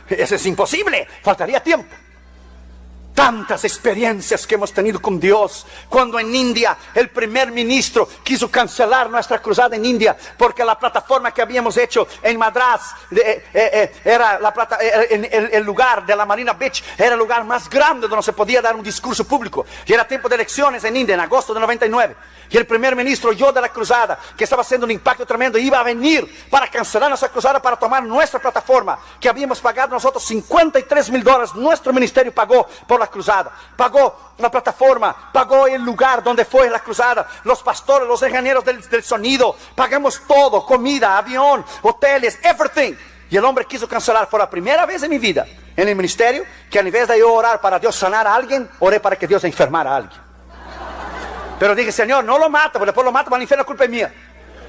eso es imposible, faltaría tiempo. Tantas experiencias que hemos tenido con Dios. Cuando en India el primer ministro quiso cancelar nuestra cruzada en India, porque la plataforma que habíamos hecho en Madras era el lugar de la Marina Beach, era el lugar más grande donde se podía dar un discurso público. Y era tiempo de elecciones en India, en agosto de 99. Y el primer ministro oyó de la cruzada, que estaba haciendo un impacto tremendo, iba a venir para cancelar nuestra cruzada, para tomar nuestra plataforma, que habíamos pagado nosotros $53,000. Nuestro ministerio pagó por la cruzada, pagó la plataforma, pagó el lugar donde fue la cruzada, los pastores, los ingenieros del sonido, pagamos todo, comida, avión, hoteles, everything. Y el hombre quiso cancelar. Por la primera vez en mi vida en el ministerio, que en vez de yo orar para Dios sanar a alguien, oré para que Dios enfermara a alguien. Pero dije, Señor, no lo mata, porque después lo mata para el infierno, la culpa es mía.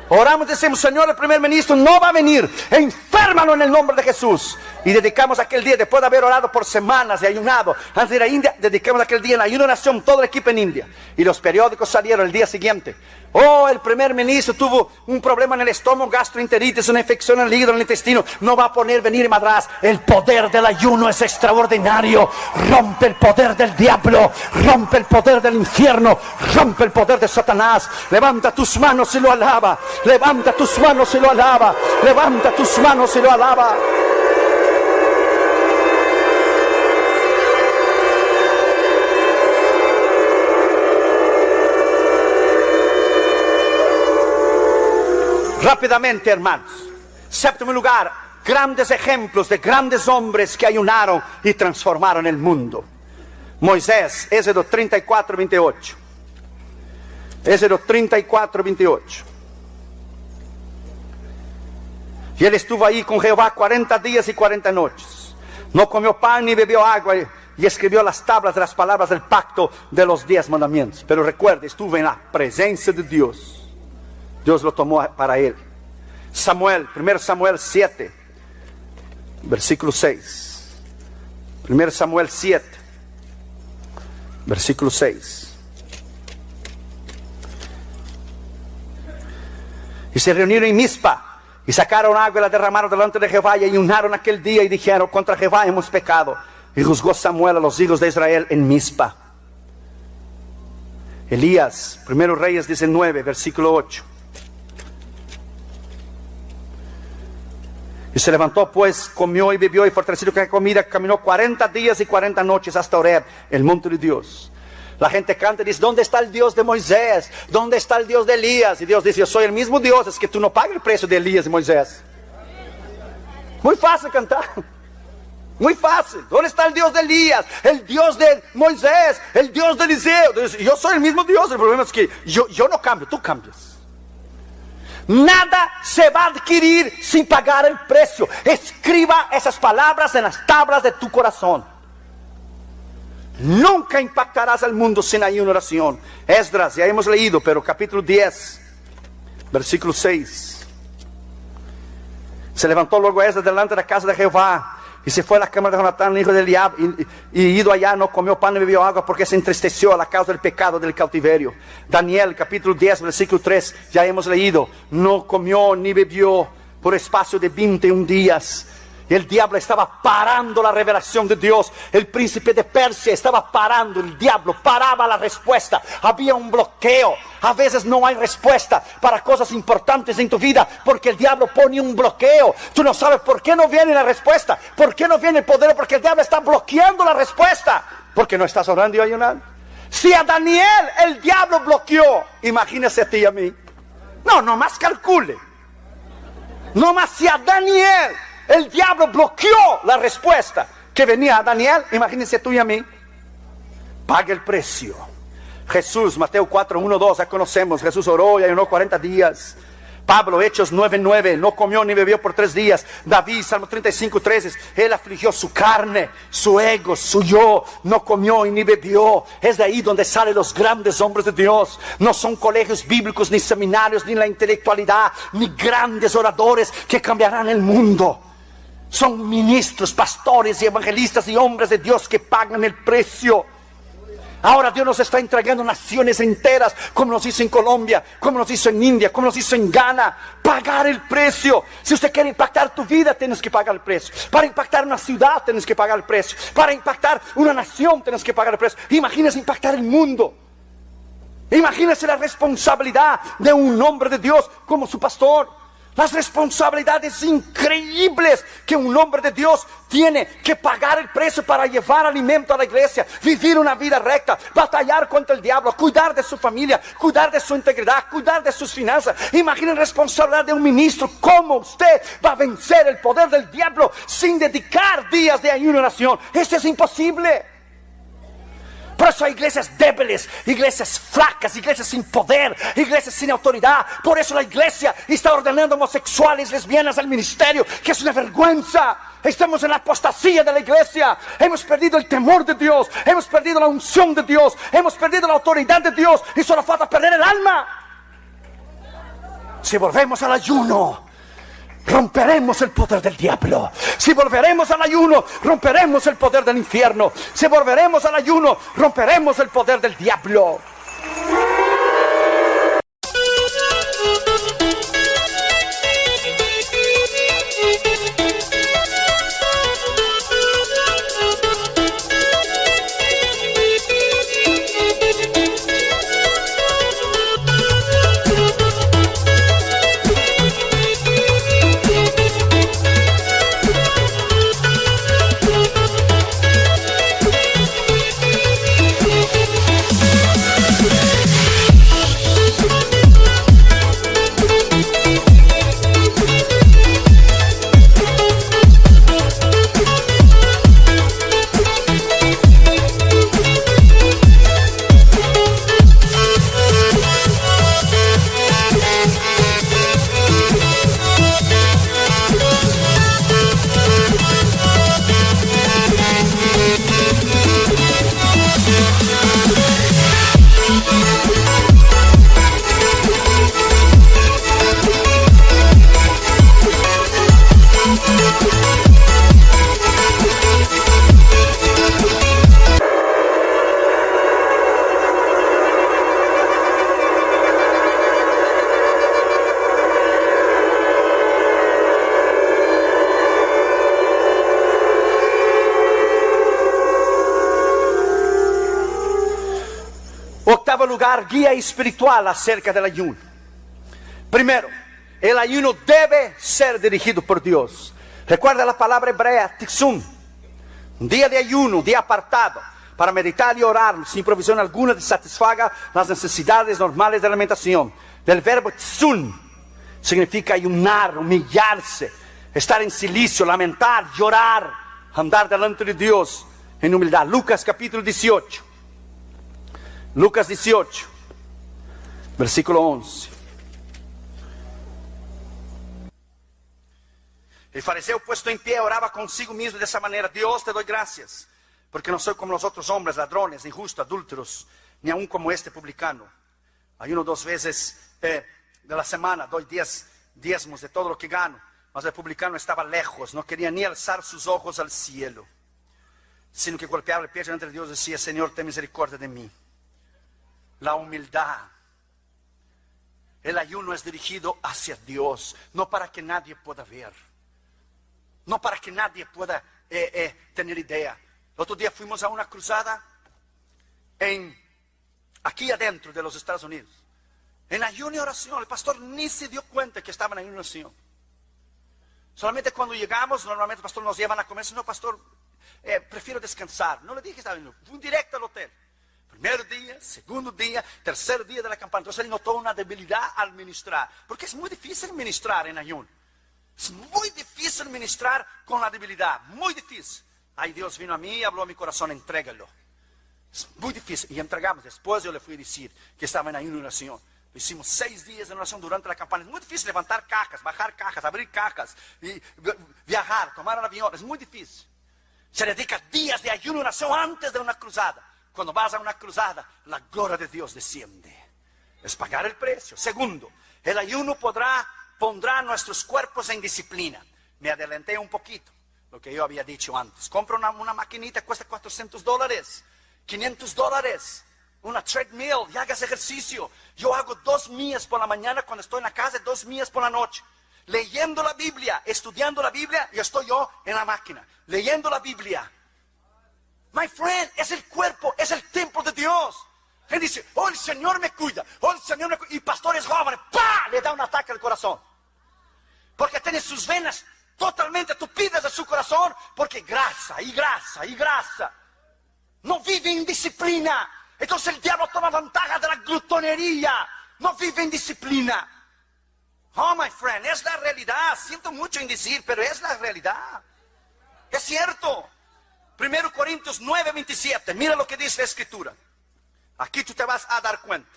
Oramos y decimos, Señor, el primer ministro no va a venir, enférmalo en el nombre de Jesús. Y dedicamos aquel día, después de haber orado por semanas y ayunado, antes de ir a India, dedicamos aquel día en ayuno de nación, todo el equipo en India. Y los periódicos salieron el día siguiente. Oh, el primer ministro tuvo un problema en el estómago, gastroenteritis, una infección en el hígado, en el intestino. No va a poder venir en Madras. El poder del ayuno es extraordinario. Rompe el poder del diablo, rompe el poder del infierno, rompe el poder de Satanás. Levanta tus manos y lo alaba. Levanta tus manos y lo alaba. Levanta tus manos y lo alaba. Rápidamente, hermanos. Séptimo lugar, grandes ejemplos de grandes hombres que ayunaron y transformaron el mundo. Moisés, Éxodo 34, 28. Éxodo 34, 28. Y él estuvo ahí con Jehová 40 días y 40 noches. No comió pan ni bebió agua y escribió las tablas de las palabras del pacto de los 10 mandamientos. Pero recuerde, estuvo en la presencia de Dios. Dios lo tomó para él. Samuel, 1 Samuel 7, versículo 6. 1 Samuel 7, versículo 6. Y se reunieron en Mizpa, y sacaron agua y la derramaron delante de Jehová, y ayunaron aquel día, y dijeron, contra Jehová hemos pecado. Y juzgó Samuel a los hijos de Israel en Mizpa. Elías, 1 Reyes 19, versículo 8. Y se levantó pues, comió y bebió y fortalecido con comida, caminó 40 días y 40 noches hasta Horeb, el monte de Dios. La gente canta y dice, ¿dónde está el Dios de Moisés? ¿Dónde está el Dios de Elías? Y Dios dice, yo soy el mismo Dios, es que tú no pagas el precio de Elías y Moisés. Muy fácil cantar. Muy fácil. ¿Dónde está el Dios de Elías? El Dios de Moisés, el Dios de Eliseo. Yo soy el mismo Dios. El problema es que yo no cambio, tú cambias. Nada se va a adquirir sin pagar el precio. Escriba esas palabras en las tablas de tu corazón. Nunca impactarás al mundo sin ayuno y oración. Esdras, ya hemos leído, pero capítulo 10, versículo 6. Se levantó luego Esdras delante de la casa de Jehová y se fue a la cámara de Jonatán, hijo de Eliab, y ido allá no comió pan ni bebió agua porque se entristeció a la causa del pecado del cautiverio. Daniel, capítulo 10, versículo 3, ya hemos leído, no comió ni bebió por espacio de 21 días. El diablo estaba parando la revelación de Dios. El príncipe de Persia estaba parando. El diablo paraba la respuesta. Había un bloqueo. A veces no hay respuesta para cosas importantes en tu vida porque el diablo pone un bloqueo. Tú no sabes por qué no viene la respuesta. ¿Por qué no viene el poder? Porque el diablo está bloqueando la respuesta. Porque no estás orando y ayunando. Si a Daniel el diablo bloqueó, imagínese a ti y a mí. No más calcule. No más si a Daniel el diablo bloqueó la respuesta que venía a Daniel, imagínense tú y a mí. Pague el precio. Jesús, Mateo 4, 1, 2, ya conocemos. Jesús oró y ayunó 40 días. Pablo, Hechos 9, 9, no comió ni bebió por 3 días. David, Salmo 35, 13, él afligió su carne, su ego, su yo, no comió y ni bebió. Es de ahí donde salen los grandes hombres de Dios. No son colegios bíblicos, ni seminarios, ni la intelectualidad, ni grandes oradores que cambiarán el mundo. Son ministros, pastores y evangelistas y hombres de Dios que pagan el precio. Ahora Dios nos está entregando naciones enteras, como nos hizo en Colombia, como nos hizo en India, como nos hizo en Ghana. Pagar el precio. Si usted quiere impactar tu vida, tienes que pagar el precio. Para impactar una ciudad, tienes que pagar el precio. Para impactar una nación, tienes que pagar el precio. Imagínese impactar el mundo. Imagínese la responsabilidad de un hombre de Dios como su pastor. Las responsabilidades increíbles que un hombre de Dios tiene que pagar el precio para llevar alimento a la iglesia, vivir una vida recta, batallar contra el diablo, cuidar de su familia, cuidar de su integridad, cuidar de sus finanzas. Imaginen la responsabilidad de un ministro. ¿Cómo usted va a vencer el poder del diablo sin dedicar días de ayuno y oración? Esto es imposible. Por eso hay iglesias débiles, iglesias flacas, iglesias sin poder, iglesias sin autoridad. Por eso la iglesia está ordenando homosexuales, lesbianas al ministerio, que es una vergüenza. Estamos en la apostasía de la iglesia. Hemos perdido el temor de Dios, hemos perdido la unción de Dios, hemos perdido la autoridad de Dios y solo falta perder el alma. Si volvemos al ayuno, romperemos el poder del diablo. Si volveremos al ayuno, romperemos el poder del infierno. Si volveremos al ayuno, romperemos el poder del diablo. lugar, guía espiritual acerca del ayuno. Primero, el ayuno debe ser dirigido por Dios. Recuerda la palabra hebrea, tiksum. Un día de ayuno, un día apartado, para meditar y orar, sin provisión alguna que satisfaga las necesidades normales de alimentación. Del verbo tsun, significa ayunar, humillarse, estar en silicio, lamentar, llorar, andar delante de Dios en humildad. Lucas capítulo 18. Lucas 18, versículo 11. El fariseo puesto en pie oraba consigo mismo de esa manera: Dios, te doy gracias, porque no soy como los otros hombres, ladrones, injustos, adúlteros, ni aun como este publicano. Ayuno 2 veces de la semana, doy 10 diezmos de todo lo que gano. Mas el publicano estaba lejos, no quería ni alzar sus ojos al cielo, sino que golpeaba el pecho delante de Dios y decía: Señor, ten misericordia de mí. La humildad. El ayuno es dirigido hacia Dios, no para que nadie pueda ver, no para que nadie pueda tener idea. El otro día fuimos a una cruzada aquí adentro de los Estados Unidos, en ayuno y oración. El pastor ni se dio cuenta que estaba en ayuno y oración. Solamente cuando llegamos, normalmente el pastor nos llevan a comer. No, pastor, prefiero descansar. No le dije que estaba en ayuno, fui directo al hotel. Primer día, segundo día, tercer día de la campaña. Entonces él notó una debilidad al ministrar, porque es muy difícil ministrar en ayuno. Es muy difícil ministrar con la debilidad, muy difícil. Ay, Dios vino a mí y habló a mi corazón: entrégalo. Es muy difícil, y entregamos. Después yo le fui a decir que estaba en ayuno y oración. Lo hicimos 6 días de oración durante la campaña. Es muy difícil levantar cajas, bajar cajas, abrir cajas, y viajar, tomar el avión. Es muy difícil. Se dedica días de ayuno y oración antes de una cruzada. Cuando vas a una cruzada, la gloria de Dios desciende. Es pagar el precio. Segundo, el ayuno pondrá nuestros cuerpos en disciplina. Me adelanté un poquito lo que yo había dicho antes. Compra una maquinita, cuesta $400, $500, una treadmill, y hagas ejercicio. Yo hago 2 millas por la mañana cuando estoy en la casa, 2 millas por la noche. Leyendo la Biblia, estudiando la Biblia, y estoy yo en la máquina, leyendo la Biblia. My friend, es el cuerpo, es el templo de Dios. Él dice: oh, el Señor me cuida, oh, el Señor me cuida. Y pastores jóvenes, ¡pah!, le da un ataque al corazón. Porque tiene sus venas totalmente tupidas de su corazón, porque grasa y grasa y grasa. No vive en disciplina. Entonces el diablo toma ventaja de la glutonería. No vive en disciplina. Oh, my friend, es la realidad. Siento mucho en decir, pero es la realidad. Es cierto. 1 Corintios 9:27. Mira lo que dice la Escritura. Aquí tú te vas a dar cuenta.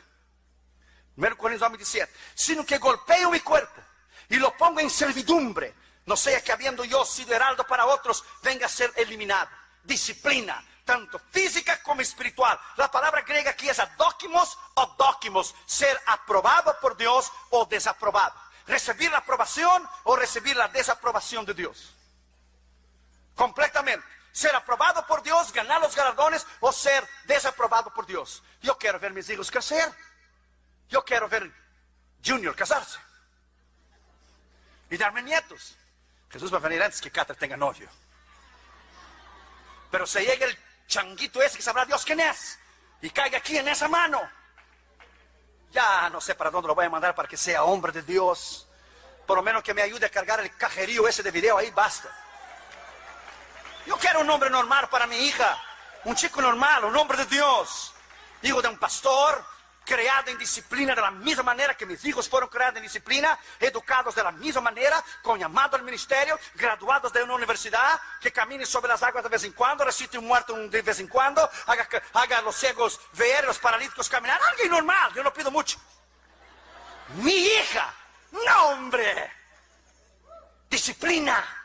1 Corintios 9:27. Sino que golpeo mi cuerpo y lo pongo en servidumbre, no sea que habiendo yo sido heraldo para otros, venga a ser eliminado. Disciplina, tanto física como espiritual. La palabra griega aquí es adóquimos o dóquimos. Ser aprobado por Dios o desaprobado. Recibir la aprobación o recibir la desaprobación de Dios. Completamente. Ser aprobado por Dios, ganar los galardones, o ser desaprobado por Dios. Yo quiero ver mis hijos crecer. Yo quiero ver Junior casarse y darme nietos. Jesús va a venir antes que Cata tenga novio. Pero si llega el changuito ese, que sabrá Dios quién es, y caiga aquí en esa mano, ya no sé para dónde lo voy a mandar para que sea hombre de Dios. Por lo menos que me ayude a cargar el cajerío ese de video, ahí basta. Yo quiero un hombre normal para mi hija, un chico normal, un hombre de Dios, hijo de un pastor, creado en disciplina de la misma manera que mis hijos fueron creados en disciplina, educados de la misma manera, con llamado al ministerio, graduados de una universidad, que caminen sobre las aguas de vez en cuando, resucite un muerto de vez en cuando, haga a los ciegos ver, los paralíticos caminar. Alguien normal, yo no pido mucho. Mi hija, no, hombre, disciplina.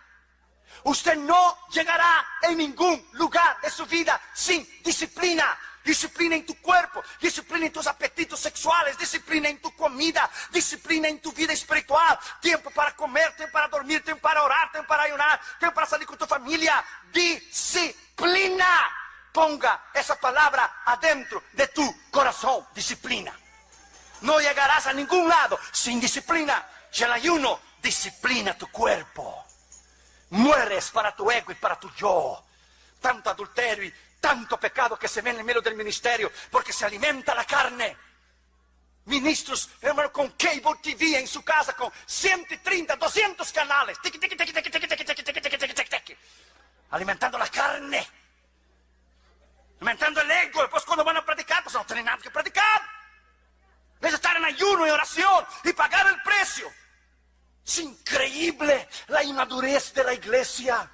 Usted no llegará en ningún lugar de su vida sin disciplina. Disciplina en tu cuerpo, disciplina en tus apetitos sexuales, disciplina en tu comida, disciplina en tu vida espiritual. Tiempo para comer, tiempo para dormir, tiempo para orar, tiempo para ayunar, tiempo para salir con tu familia. Disciplina. Ponga esa palabra adentro de tu corazón. Disciplina. No llegarás a ningún lado sin disciplina. Y el ayuno disciplina tu cuerpo. Mueres para tu ego y para tu yo. Tanto adulterio y tanto pecado que se ve en el medio del ministerio porque se alimenta la carne. Ministros, hermano, con cable TV en su casa con 130, 200 canales, alimentando la carne, alimentando el ego. Después cuando van a predicar, pues no tienen nada que predicar. Es estar en ayuno y oración y pagar el precio. Es increíble la inmadurez de la iglesia.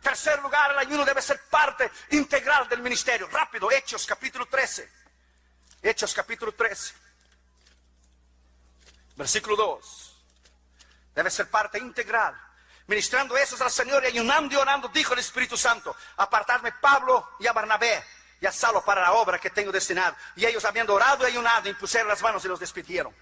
Tercer lugar, el ayuno debe ser parte integral del ministerio. Rápido, Hechos capítulo 13. Hechos capítulo 13. Versículo 2. Debe ser parte integral. Ministrando esos al Señor y ayunando y orando, dijo el Espíritu Santo: apartadme Pablo y a Barnabé y a Saulo para la obra que tengo destinado. Y ellos, habiendo orado y ayunado, impusieron las manos y los despidieron.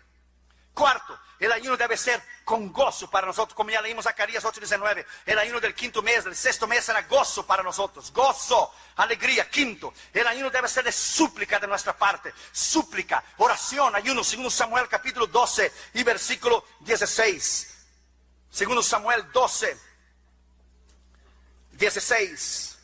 Cuarto, el ayuno debe ser con gozo para nosotros, como ya leímos Zacarías 8:19. El ayuno del quinto mes, del sexto mes, será gozo para nosotros. Gozo, alegría. Quinto, el ayuno debe ser de súplica de nuestra parte. Súplica, oración, ayuno. Segundo Samuel capítulo 12 y versículo 16. Segundo Samuel 12, 16.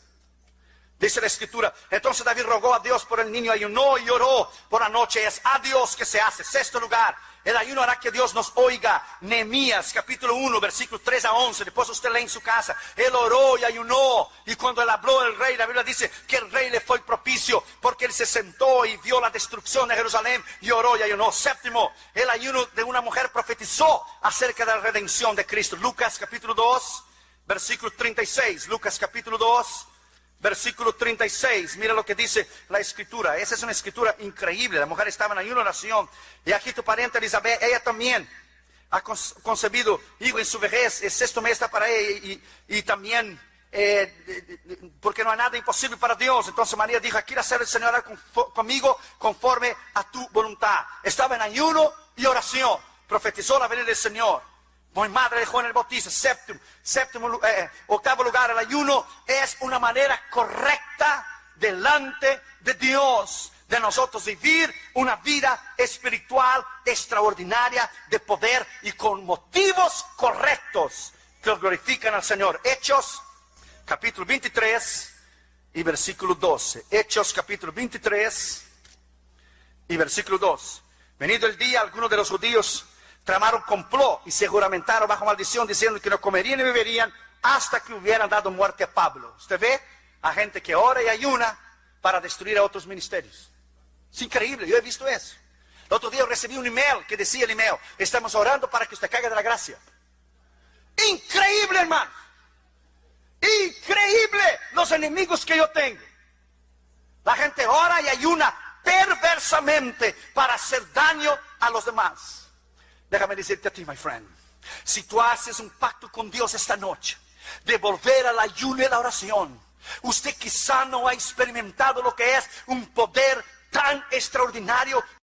Dice la escritura: entonces David rogó a Dios por el niño, ayunó y oró por la noche. Es a Dios que se hace. Sexto lugar, el ayuno hará que Dios nos oiga. Nehemías capítulo 1, versículo 3 a 11. Después usted lee en su casa. Él oró y ayunó. Y cuando él habló el rey, la Biblia dice que el rey le fue propicio, porque él se sentó y vio la destrucción de Jerusalén y oró y ayunó. Séptimo, el ayuno de una mujer profetizó acerca de la redención de Cristo. Lucas capítulo 2, versículo 36. Lucas capítulo 2. Versículo 36, mira lo que dice la escritura. Esa es una escritura increíble. La mujer estaba en ayuno y oración. Y aquí tu pariente Elizabeth, ella también ha concebido hijo en su vejez. El sexto mes está para ella. Y también, porque no hay nada imposible para Dios. Entonces María dijo: quiero hacer el Señor conmigo conforme a tu voluntad. Estaba en ayuno y oración. Profetizó la venida del Señor. Muy madre de Juan el Bautista. Octavo lugar, el ayuno es una manera correcta delante de Dios de nosotros vivir una vida espiritual extraordinaria de poder y con motivos correctos que glorifican al Señor. Hechos capítulo 23 y versículo 12. Hechos capítulo 23 y versículo 2. Venido el día, algunos de los judíos tramaron complot y se juramentaron bajo maldición, diciendo que no comerían y beberían hasta que hubieran dado muerte a Pablo. Usted ve a gente que ora y ayuna para destruir a otros ministerios. Es increíble, yo he visto eso. El otro día recibí un email que decía el email: estamos orando para que usted caiga de la gracia. Increíble, hermano. Increíble los enemigos que yo tengo. La gente ora y ayuna perversamente para hacer daño a los demás. Déjame decirte a ti, my friend, si tú haces un pacto con Dios esta noche de volver al ayuno y la oración, usted quizá no ha experimentado lo que es un poder tan extraordinario